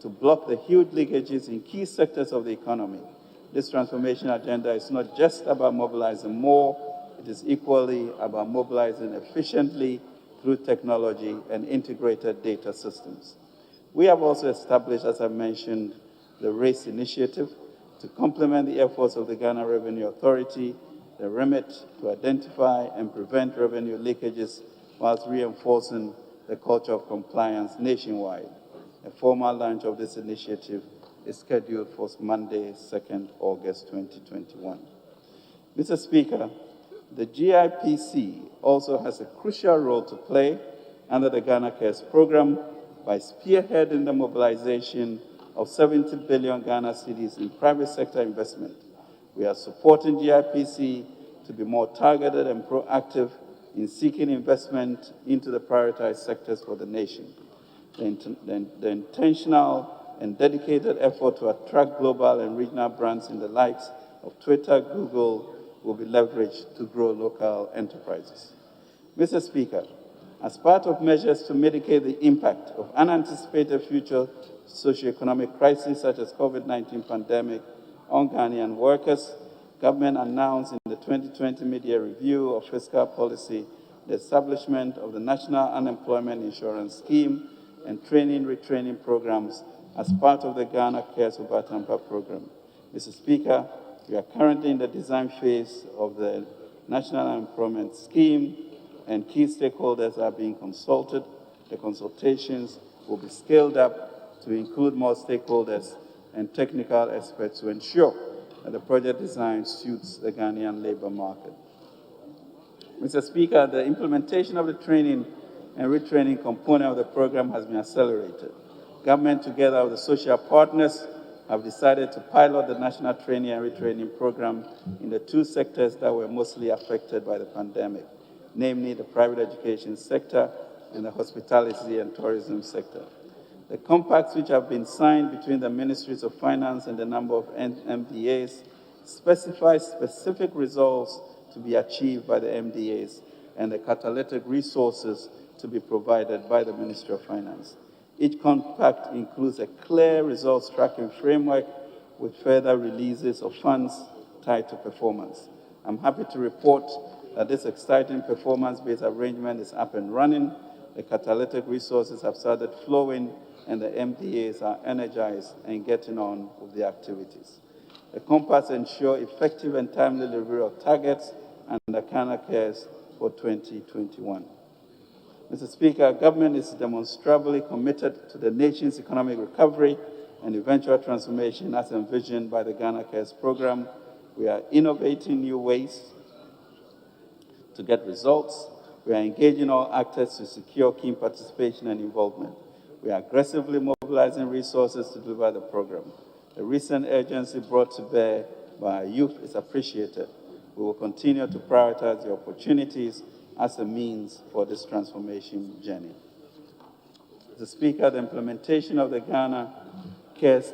to block the huge leakages in key sectors of the economy. This transformation agenda is not just about mobilizing more, it is equally about mobilizing efficiently through technology and integrated data systems. We have also established, as I mentioned, the RACE initiative to complement the efforts of the Ghana Revenue Authority, the remit to identify and prevent revenue leakages whilst reinforcing the culture of compliance nationwide. A formal launch of this initiative is scheduled for Monday, 2nd August 2021. Mr. Speaker, the GIPC also has a crucial role to play under the Ghana Cares program by spearheading the mobilization of 70 billion Ghana cedis in private sector investment. We are supporting GIPC to be more targeted and proactive in seeking investment into the prioritized sectors for the nation. The intentional and dedicated effort to attract global and regional brands in the likes of Twitter, Google, will be leveraged to grow local enterprises. Mr. Speaker, as part of measures to mitigate the impact of unanticipated future socioeconomic crises such as COVID-19 pandemic on Ghanaian workers, government announced in the 2020 media review of fiscal policy the establishment of the National Unemployment Insurance Scheme and training-retraining programs as part of the Ghana Cares Obatampa program. Mr. Speaker, we are currently in the design phase of the National Unemployment Scheme, and key stakeholders are being consulted. The consultations will be scaled up to include more stakeholders and technical experts to ensure that the project design suits the Ghanaian labor market. Mr. Speaker, the implementation of the training and retraining component of the program has been accelerated. Government, together with the social partners, have decided to pilot the national training and retraining program in the 2 sectors that were mostly affected by the pandemic, namely the private education sector and the hospitality and tourism sector. The compacts which have been signed between the Ministries of Finance and the number of MDAs specify specific results to be achieved by the MDAs and the catalytic resources to be provided by the Ministry of Finance. Each compact includes a clear results tracking framework with further releases of funds tied to performance. I'm happy to report that this exciting performance-based arrangement is up and running. The catalytic resources have started flowing, and the MDAs are energized and getting on with the activities. The compacts ensure effective and timely delivery of targets under Ghana Cares for 2021. Mr. Speaker, government is demonstrably committed to the nation's economic recovery and eventual transformation as envisioned by the Ghana Cares program. We are innovating new ways to get results. We are engaging all actors to secure keen participation and involvement. We are aggressively mobilizing resources to deliver the program. The recent urgency brought to bear by our youth is appreciated. We will continue to prioritize the opportunities as a means for this transformation journey. Mr. Speaker, the implementation of the Ghana Cares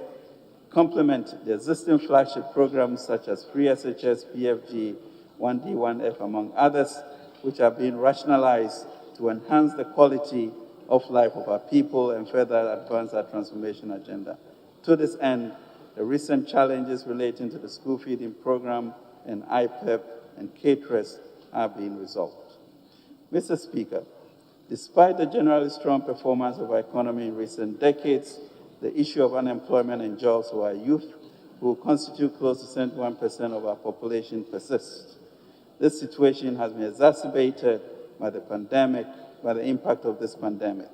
complement the existing flagship programs such as Free SHS, PFG, 1D, 1F, among others, which are being rationalized to enhance the quality of life of our people and further advance our transformation agenda. To this end, the recent challenges relating to the school feeding program and IPEP and caterers are being resolved. Mr. Speaker, despite the generally strong performance of our economy in recent decades, the issue of unemployment and jobs for our youth, who constitute close to 71% of our population, persists. This situation has been exacerbated by the pandemic, by the impact of this pandemic.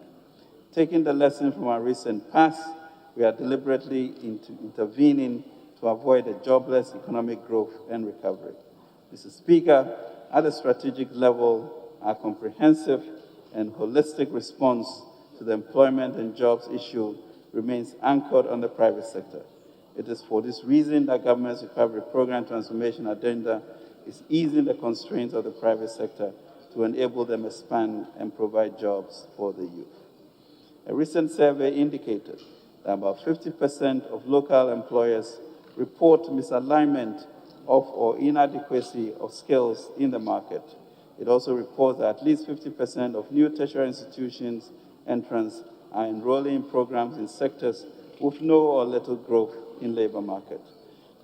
Taking the lesson from our recent past, we are deliberately intervening to avoid a jobless economic growth and recovery. Mr. Speaker, at a strategic level, our comprehensive and holistic response to the employment and jobs issue remains anchored on the private sector. It is for this reason that government's recovery program transformation agenda is easing the constraints of the private sector to enable them to expand and provide jobs for the youth. A recent survey indicated that about 50% of local employers report misalignment of or inadequacy of skills in the market. It also reports that at least 50% of new tertiary institutions entrants are enrolling in programs in sectors with no or little growth in labor market.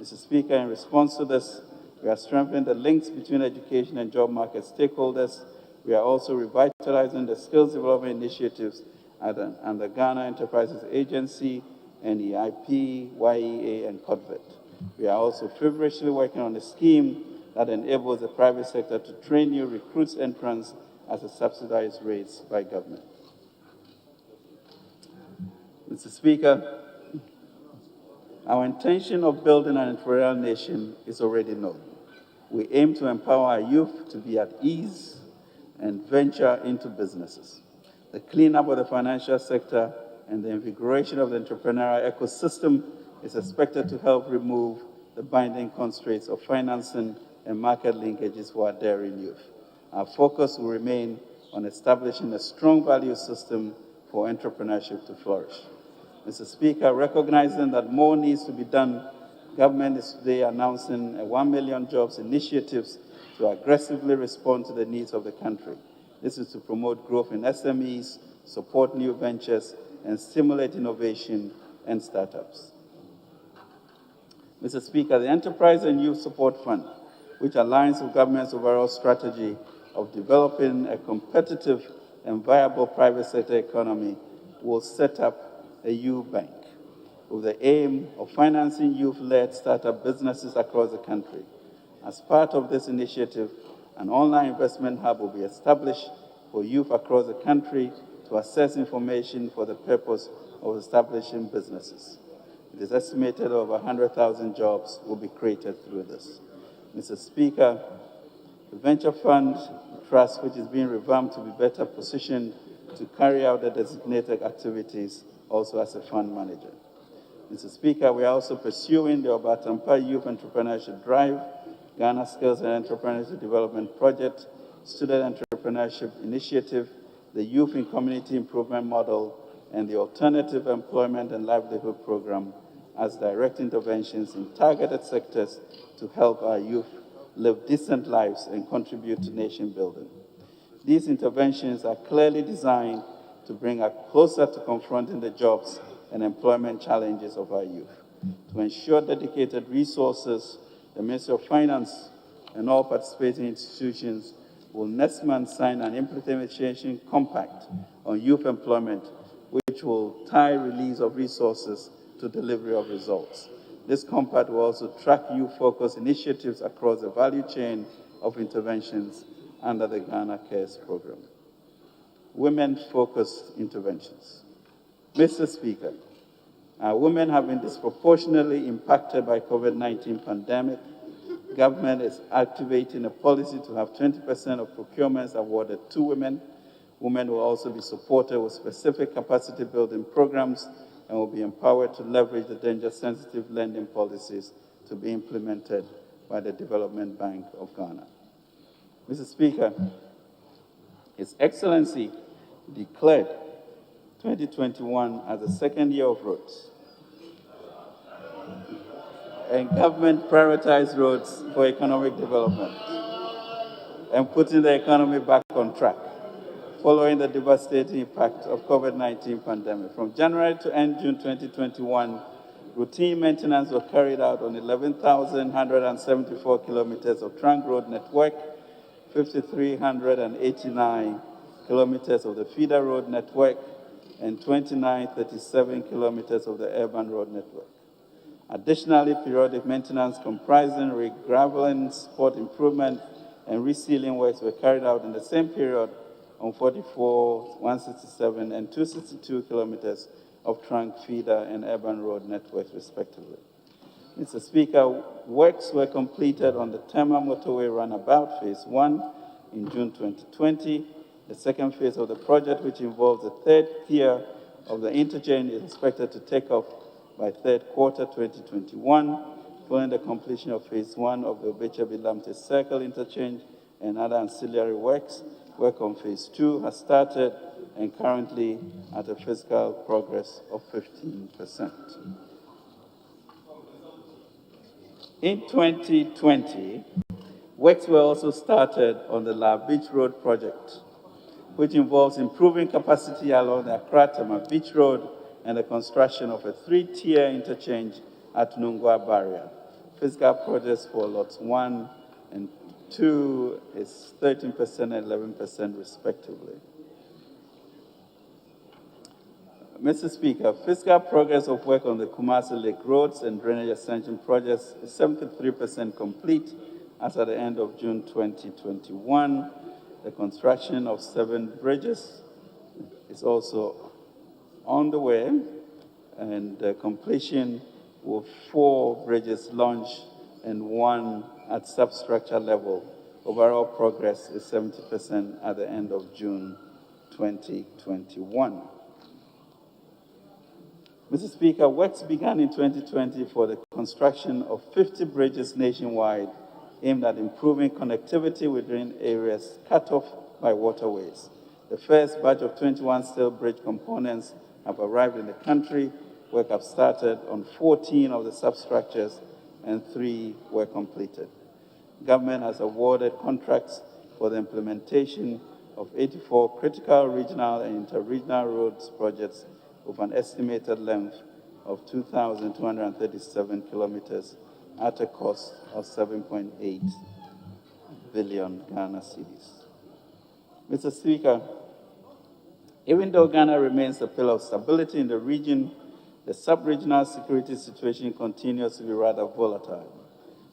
Mr. Speaker, in response to this, we are strengthening the links between education and job market stakeholders. We are also revitalizing the skills development initiatives and the Ghana Enterprises Agency, NEIP, YEA, and CODVET. We are also feverishly working on a scheme that enables the private sector to train new recruits entrants at a subsidized rates by government. Mr. Speaker, our intention of building an entrepreneurial nation is already known. We aim to empower our youth to be at ease and venture into businesses. The cleanup of the financial sector and the invigoration of the entrepreneurial ecosystem is expected to help remove the binding constraints of financing and market linkages for our daring youth. Our focus will remain on establishing a strong value system for entrepreneurship to flourish. Mr. Speaker, recognizing that more needs to be done, government is today announcing a 1 million jobs initiatives to aggressively respond to the needs of the country. This is to promote growth in SMEs, support new ventures, and stimulate innovation and startups. Mr. Speaker, the Enterprise and Youth Support Fund, which aligns with government's overall strategy of developing a competitive and viable private sector economy, will set up a youth bank with the aim of financing youth-led startup businesses across the country. As part of this initiative, an online investment hub will be established for youth across the country to access information for the purpose of establishing businesses. It is estimated over 100,000 jobs will be created through this. Mr. Speaker, the Venture Fund Trust, which is being revamped to be better positioned to carry out the designated activities also as a fund manager. Mr. Speaker, we are also pursuing the Obatampa Youth Entrepreneurship Drive, Ghana Skills and Entrepreneurship Development Project, Student Entrepreneurship Initiative, the Youth in Community Improvement Model, and the Alternative Employment and Livelihood Program as direct interventions in targeted sectors to help our youth live decent lives and contribute to nation building. These interventions are clearly designed to bring us closer to confronting the jobs and employment challenges of our youth. To ensure dedicated resources, the Ministry of Finance and all participating institutions will next month sign an implementation compact on youth employment, which will tie release of resources to delivery of results. This compact will also track youth-focused initiatives across the value chain of interventions under the Ghana Cares program. Women-focused interventions. Mr. Speaker, our women have been disproportionately impacted by COVID-19 pandemic. Government is activating a policy to have 20% of procurements awarded to women. Women will also be supported with specific capacity building programs and will be empowered to leverage the danger-sensitive lending policies to be implemented by the Development Bank of Ghana. Mr. Speaker, His Excellency declared 2021 as the second year of roads. And government prioritized roads for economic development and putting the economy back on track. following the devastating impact of COVID-19 pandemic. From January to end June 2021, routine maintenance was carried out on 11,174 kilometers of trunk road network, 5,389 kilometers of the feeder road network, and 2,937 kilometers of the urban road network. Additionally, periodic maintenance comprising regraveling, spot improvement, and resealing works were carried out in the same period on 44, 167, and 262 kilometers of trunk, feeder, and urban road networks, respectively. Mr. Speaker, works were completed on the Tema Motorway Runabout Phase 1 in June 2020. The second phase of the project, which involves the third tier of the interchange, is expected to take off by third quarter 2021. Following the completion of Phase 1 of the Obecha-Bilamte Circle interchange and other ancillary works, work on Phase 2 has started and currently at a fiscal progress of 15%. In 2020, works were also started on the La Beach Road project, which involves improving capacity along the Accra-Tema Beach Road and the construction of a three-tier interchange at Nungwa Barrier. Fiscal progress for lots 1 and 2 is 13% and 11% respectively. Mr. Speaker, fiscal progress of work on the Kumasi Lake roads and drainage extension projects is 73% complete as at the end of June 2021. The construction of 7 bridges is also on the way, and completion with 4 bridges launched and 1 at substructure level. Overall progress is 70% at the end of June 2021. Mr. Speaker, works began in 2020 for the construction of 50 bridges nationwide aimed at improving connectivity within areas cut off by waterways. The first batch of 21 steel bridge components have arrived in the country. Work have started on 14 of the substructures and 3 were completed. Government has awarded contracts for the implementation of 84 critical regional and inter-regional roads projects with an estimated length of 2,237 kilometers at a cost of 7.8 billion Ghana cedis. Mr. Speaker, even though Ghana remains a pillar of stability in the region, the sub-regional security situation continues to be rather volatile.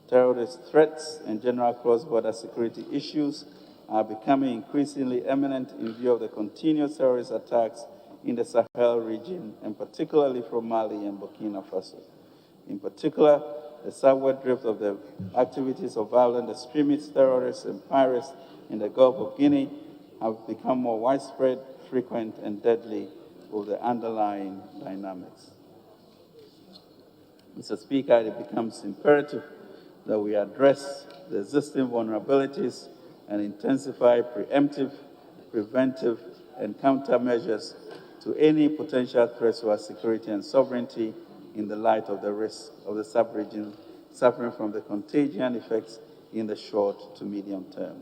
Terrorist threats and general cross-border security issues are becoming increasingly imminent in view of the continuous terrorist attacks in the Sahel region, and particularly from Mali and Burkina Faso. In particular, the southward drift of the activities of violent extremists, terrorists, and pirates in the Gulf of Guinea have become more widespread, frequent, and deadly with the underlying dynamics. Mr. Speaker, it becomes imperative that we address the existing vulnerabilities and intensify preemptive, preventive, and countermeasures to any potential threats to our security and sovereignty in the light of the risk of the sub-region suffering from the contagion effects in the short to medium term.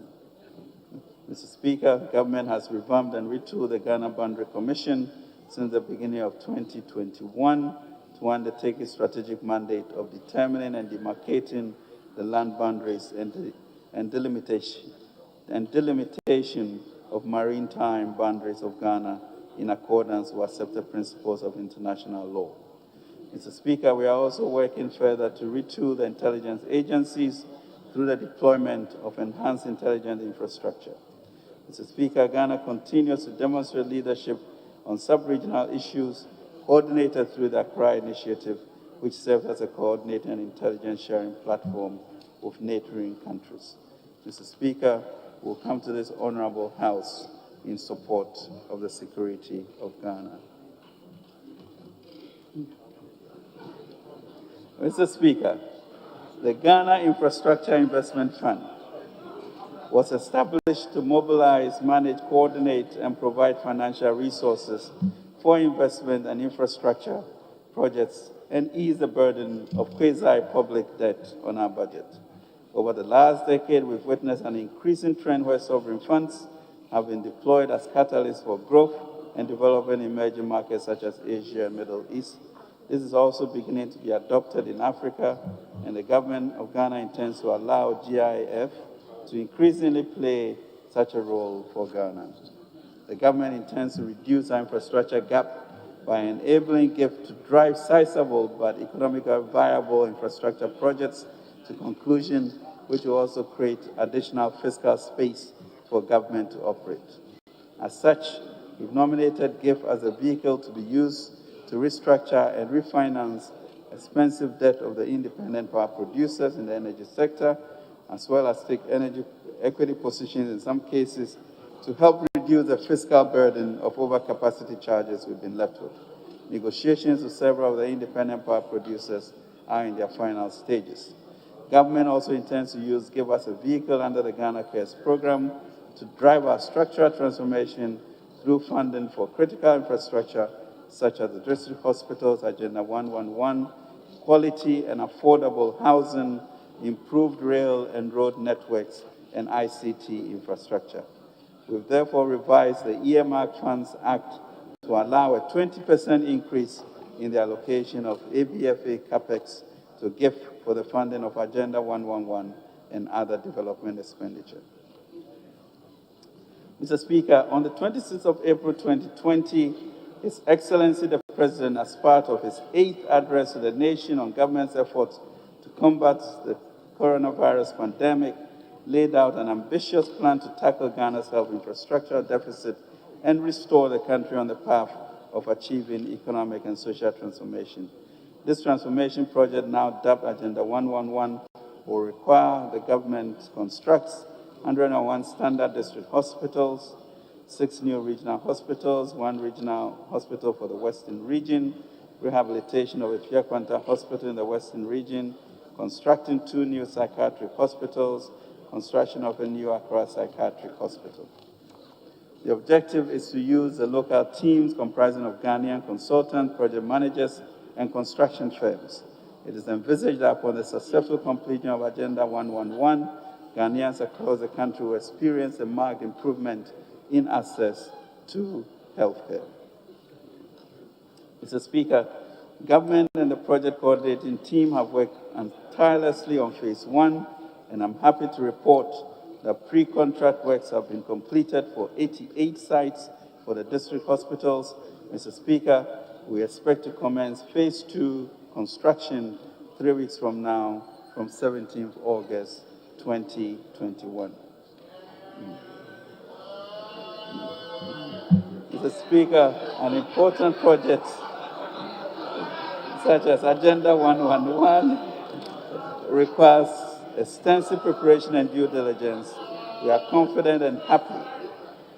Mr. Speaker, the government has revamped and retooled the Ghana Boundary Commission since the beginning of 2021 to undertake its strategic mandate of determining and demarcating the land boundaries and delimitation of maritime boundaries of Ghana in accordance with accepted principles of international law. Mr. Speaker, we are also working further to retool the intelligence agencies through the deployment of enhanced intelligence infrastructure. Mr. Speaker, Ghana continues to demonstrate leadership on sub-regional issues coordinated through the Accra Initiative, which serves as a coordinated and intelligence sharing platform with neighboring countries. Mr. Speaker, we'll come to this honorable House in support of the security of Ghana. Mr. Speaker, the Ghana Infrastructure Investment Fund was established to mobilize, manage, coordinate, and provide financial resources for investment and infrastructure projects and ease the burden of quasi-public debt on our budget. Over the last decade, we've witnessed an increasing trend where sovereign funds have been deployed as catalysts for growth and development in emerging markets such as Asia and Middle East. This is also beginning to be adopted in Africa, and the government of Ghana intends to allow GIF to increasingly play such a role for Ghana. The government intends to reduce our infrastructure gap by enabling GIF to drive sizable but economically viable infrastructure projects to conclusion, which will also create additional fiscal space for government to operate. As such, we've nominated GIF as a vehicle to be used to restructure and refinance expensive debt of the independent power producers in the energy sector, as well as take energy equity positions in some cases to help reduce the fiscal burden of overcapacity charges we've been left with. Negotiations with several of the independent power producers are in their final stages. Government also intends to use GIF as a vehicle under the Ghana Cares program to drive our structural transformation through funding for critical infrastructure such as the district hospitals, Agenda 111, quality and affordable housing, improved rail and road networks, and ICT infrastructure. We've therefore revised the Earmark Funds Act to allow a 20% increase in the allocation of ABFA CAPEX to GIF for the funding of Agenda 111 and other development expenditure. Mr. Speaker, on the 26th of April 2020, His Excellency the President, as part of his 8th address to the nation on government's efforts to combat the coronavirus pandemic, laid out an ambitious plan to tackle Ghana's health infrastructure deficit and restore the country on the path of achieving economic and social transformation. This transformation project, now dubbed Agenda 111, will require the government to construct 101 standard district hospitals, 6 new regional hospitals, 1 regional hospital for the Western region, rehabilitation of a Fiakwanta hospital in the Western region, constructing 2 new psychiatric hospitals, construction of a new Accra psychiatric hospital. The objective is to use the local teams comprising of Ghanaian consultants, project managers, and construction firms. It is envisaged that upon the successful completion of Agenda 111, Ghanaians across the country will experience a marked improvement in access to healthcare. Mr. Speaker, government and the project coordinating team have worked tirelessly on phase 1, and I'm happy to report that pre-contract works have been completed for 88 sites for the district hospitals. Mr. Speaker, we expect to commence phase 2 construction 3 weeks from now, from 17th August 2021. Mr. Speaker, an important project such as Agenda 111 requires extensive preparation and due diligence. We are confident and happy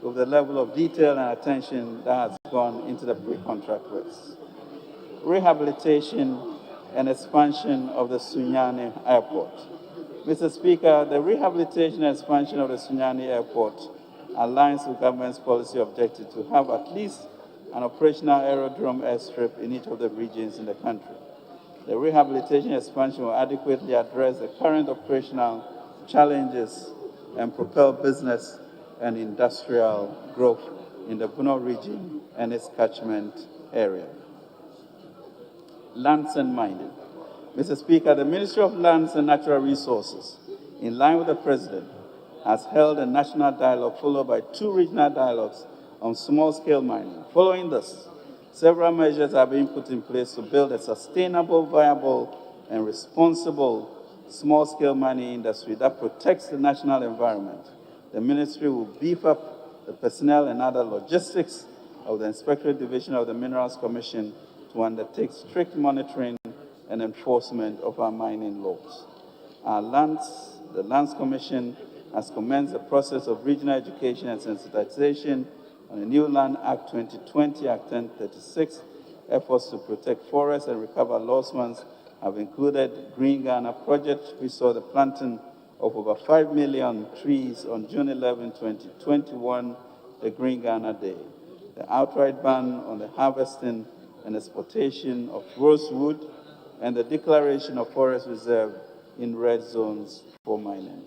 with the level of detail and attention that has gone into the pre-contract works. Rehabilitation and expansion of the Sunyani Airport. Mr. Speaker, the rehabilitation and expansion of the Sunyani Airport aligns with government's policy objective to have at least an operational aerodrome airstrip in each of the regions in the country. The rehabilitation expansion will adequately address the current operational challenges and propel business and industrial growth in the Bono region and its catchment area. Lands and mining. Mr. Speaker, the Ministry of Lands and Natural Resources, in line with the President, has held a national dialogue followed by 2 regional dialogues on small-scale mining. Following this, several measures are being put in place to build a sustainable, viable, and responsible small-scale mining industry that protects the national environment. The ministry will beef up the personnel and other logistics of the Inspectorate Division of the Minerals Commission to undertake strict monitoring and enforcement of our mining laws. The Lands Commission has commenced the process of regional education and sensitization on the new Land Act 2020, Act 1036. Efforts to protect forests and recover lost ones have included Green Ghana project, which saw the planting of over 5 million trees on June 11, 2021, the Green Ghana Day. The outright ban on the harvesting and exportation of rosewood, and the declaration of forest reserve in red zones for mining.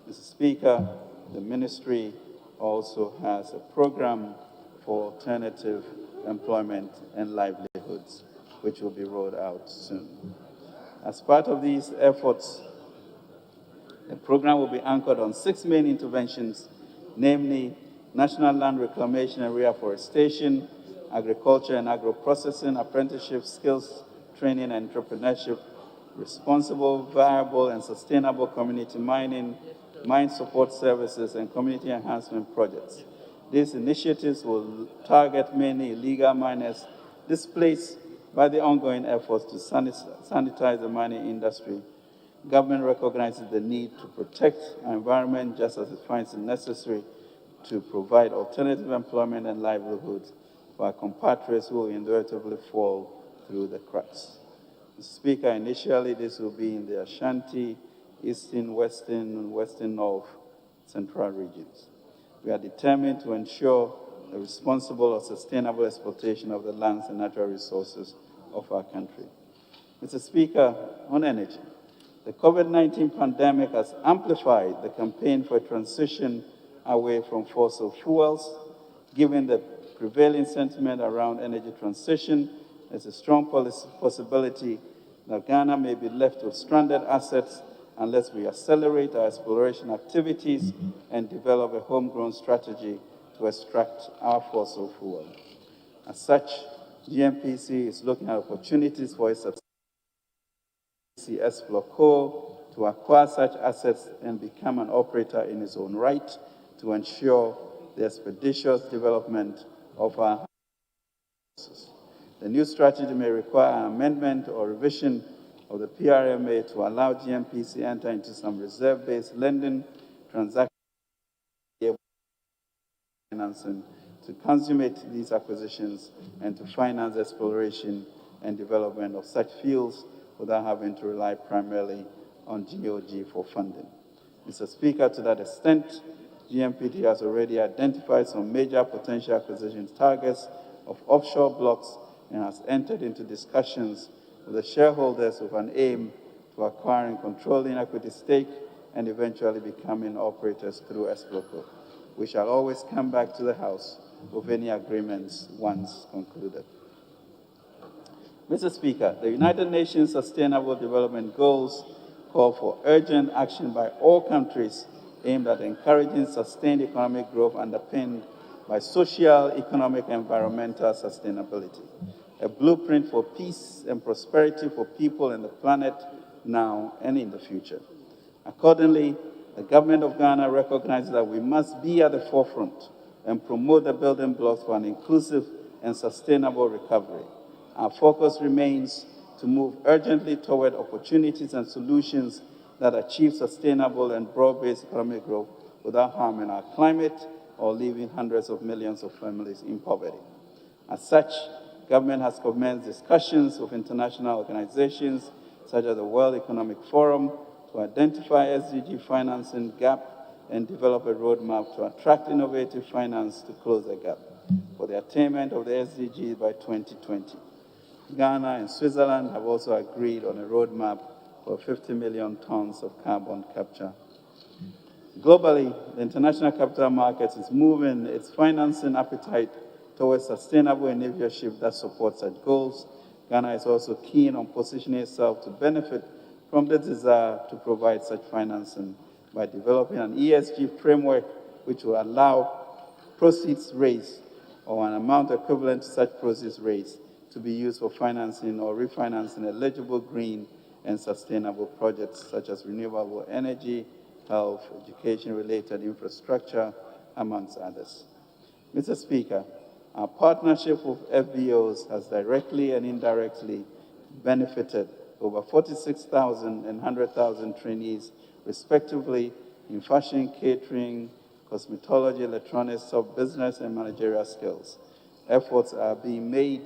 Mr. Speaker, the ministry also has a program for alternative employment and livelihoods, which will be rolled out soon. As part of these efforts, the program will be anchored on 6 main interventions, namely national land reclamation and reforestation, agriculture and agro-processing, apprenticeship, skills training and entrepreneurship, responsible, viable, and sustainable community mining, mine support services, and community enhancement projects. These initiatives will target many illegal miners displaced by the ongoing efforts to sanitize the mining industry. Government recognizes the need to protect our environment just as it finds it necessary to provide alternative employment and livelihoods for our compatriots who will inevitably fall through the cracks. Mr. Speaker, initially this will be in the Ashanti, Eastern, Western, and Western North Central regions. We are determined to ensure the responsible or sustainable exploitation of the lands and natural resources of our country. Mr. Speaker, on energy, the COVID-19 pandemic has amplified the campaign for a transition away from fossil fuels. Given the prevailing sentiment around energy transition, there's a strong possibility that Ghana may be left with stranded assets unless we accelerate our exploration activities and develop a homegrown strategy to extract our fossil fuel. As such, GNPC is looking at opportunities for its Exploco to acquire such assets and become an operator in its own right to ensure the expeditious development of our resources. The new strategy may require an amendment or revision of the PRMA to allow GNPC to enter into some reserve-based lending transactions financing to consummate these acquisitions and to finance exploration and development of such fields without having to rely primarily on GOG for funding. Mr. Speaker, to that extent, GMPT has already identified some major potential acquisition targets of offshore blocks and has entered into discussions with the shareholders with an aim to acquiring controlling equity stake and eventually becoming operators through Exploco. We shall always come back to the House with any agreements once concluded. Mr. Speaker, the United Nations Sustainable Development Goals call for urgent action by all countries aimed at encouraging sustained economic growth underpinned by social, economic, and environmental sustainability, a blueprint for peace and prosperity for people and the planet now and in the future. Accordingly, the government of Ghana recognizes that we must be at the forefront and promote the building blocks for an inclusive and sustainable recovery. Our focus remains to move urgently toward opportunities and solutions that achieve sustainable and broad-based economic growth without harming our climate or leaving hundreds of millions of families in poverty. As such, government has commenced discussions with international organizations such as the World Economic Forum to identify SDG financing gap and develop a roadmap to attract innovative finance to close the gap for the attainment of the SDGs by 2020. Ghana and Switzerland have also agreed on a roadmap for 50 million tons of carbon capture. Globally, the international capital markets is moving its financing appetite towards sustainable initiatives that support such goals. Ghana is also keen on positioning itself to benefit from the desire to provide such financing by developing an ESG framework which will allow proceeds raised or an amount equivalent to such proceeds raised to be used for financing or refinancing eligible green and sustainable projects such as renewable energy, health, education-related infrastructure, amongst others. Mr. Speaker, our partnership with FBOs has directly and indirectly benefited over 46,000 and 100,000 trainees, respectively, in fashion, catering, cosmetology, electronics, business, and managerial skills. Efforts are being made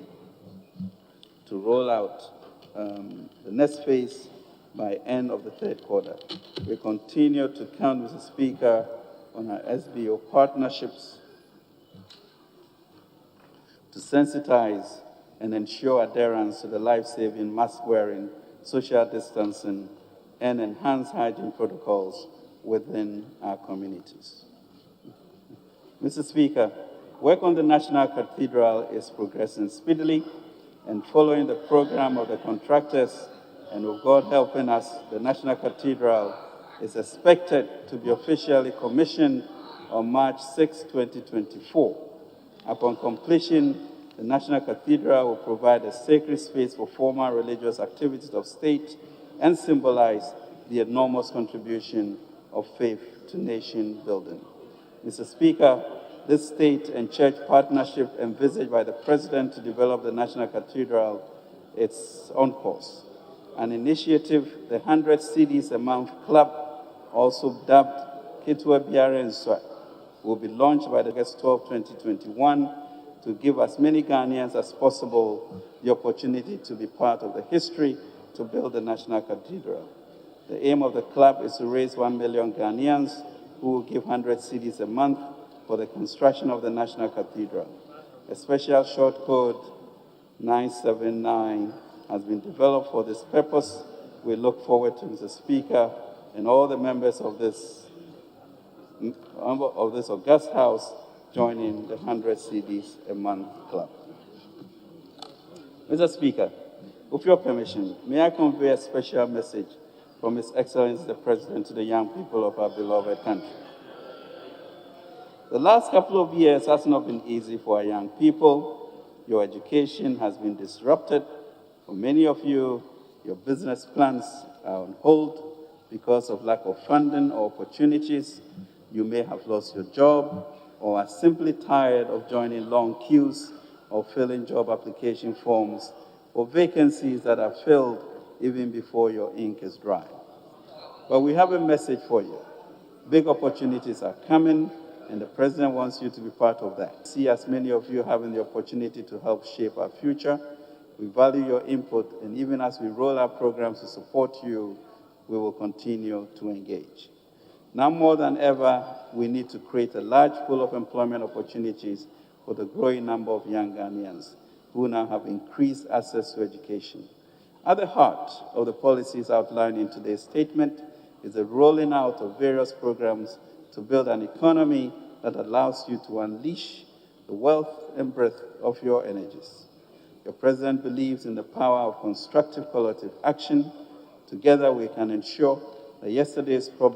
to roll out the next phase by end of the third quarter. We continue to count, Mr. Speaker, on our SBO partnerships to sensitize and ensure adherence to the life-saving mask-wearing, social distancing, and enhanced hygiene protocols within our communities. Mr. Speaker, work on the National Cathedral is progressing speedily, and following the program of the contractors, and with God helping us, the National Cathedral is expected to be officially commissioned on March 6, 2024. Upon completion, the National Cathedral will provide a sacred space for formal religious activities of state and symbolize the enormous contribution of faith to nation building. Mr. Speaker, this state and church partnership envisaged by the President to develop the National Cathedral is on course. An initiative, the 100 CDs a month club, also dubbed Ketua Biara Nswa, will be launched by August 12, 2021 to give as many Ghanaians as possible the opportunity to be part of the history to build the National Cathedral. The aim of the club is to raise 1 million Ghanaians who will give 100 CDs a month for the construction of the National Cathedral. A special short code 979 has been developed for this purpose. We look forward to Mr. Speaker and all the members of this august house joining the 100 CDs a month club. Mr. Speaker, with your permission, may I convey a special message from His Excellency the President to the young people of our beloved country. The last couple of years has not been easy for our young people. Your education has been disrupted. For many of you, your business plans are on hold because of lack of funding or opportunities. You may have lost your job or are simply tired of joining long queues or filling job application forms for vacancies that are filled even before your ink is dry. But we have a message for you. Big opportunities are coming, and the President wants you to be part of that. See as many of you having the opportunity to help shape our future. We value your input, and even as we roll out programs to support you, we will continue to engage. Now more than ever, we need to create a large pool of employment opportunities for the growing number of young Ghanaians who now have increased access to education. At the heart of the policies outlined in today's statement is the rolling out of various programs to build an economy that allows you to unleash the wealth and breadth of your energies. Your President believes in the power of constructive collective action. Together we can ensure that yesterday's problems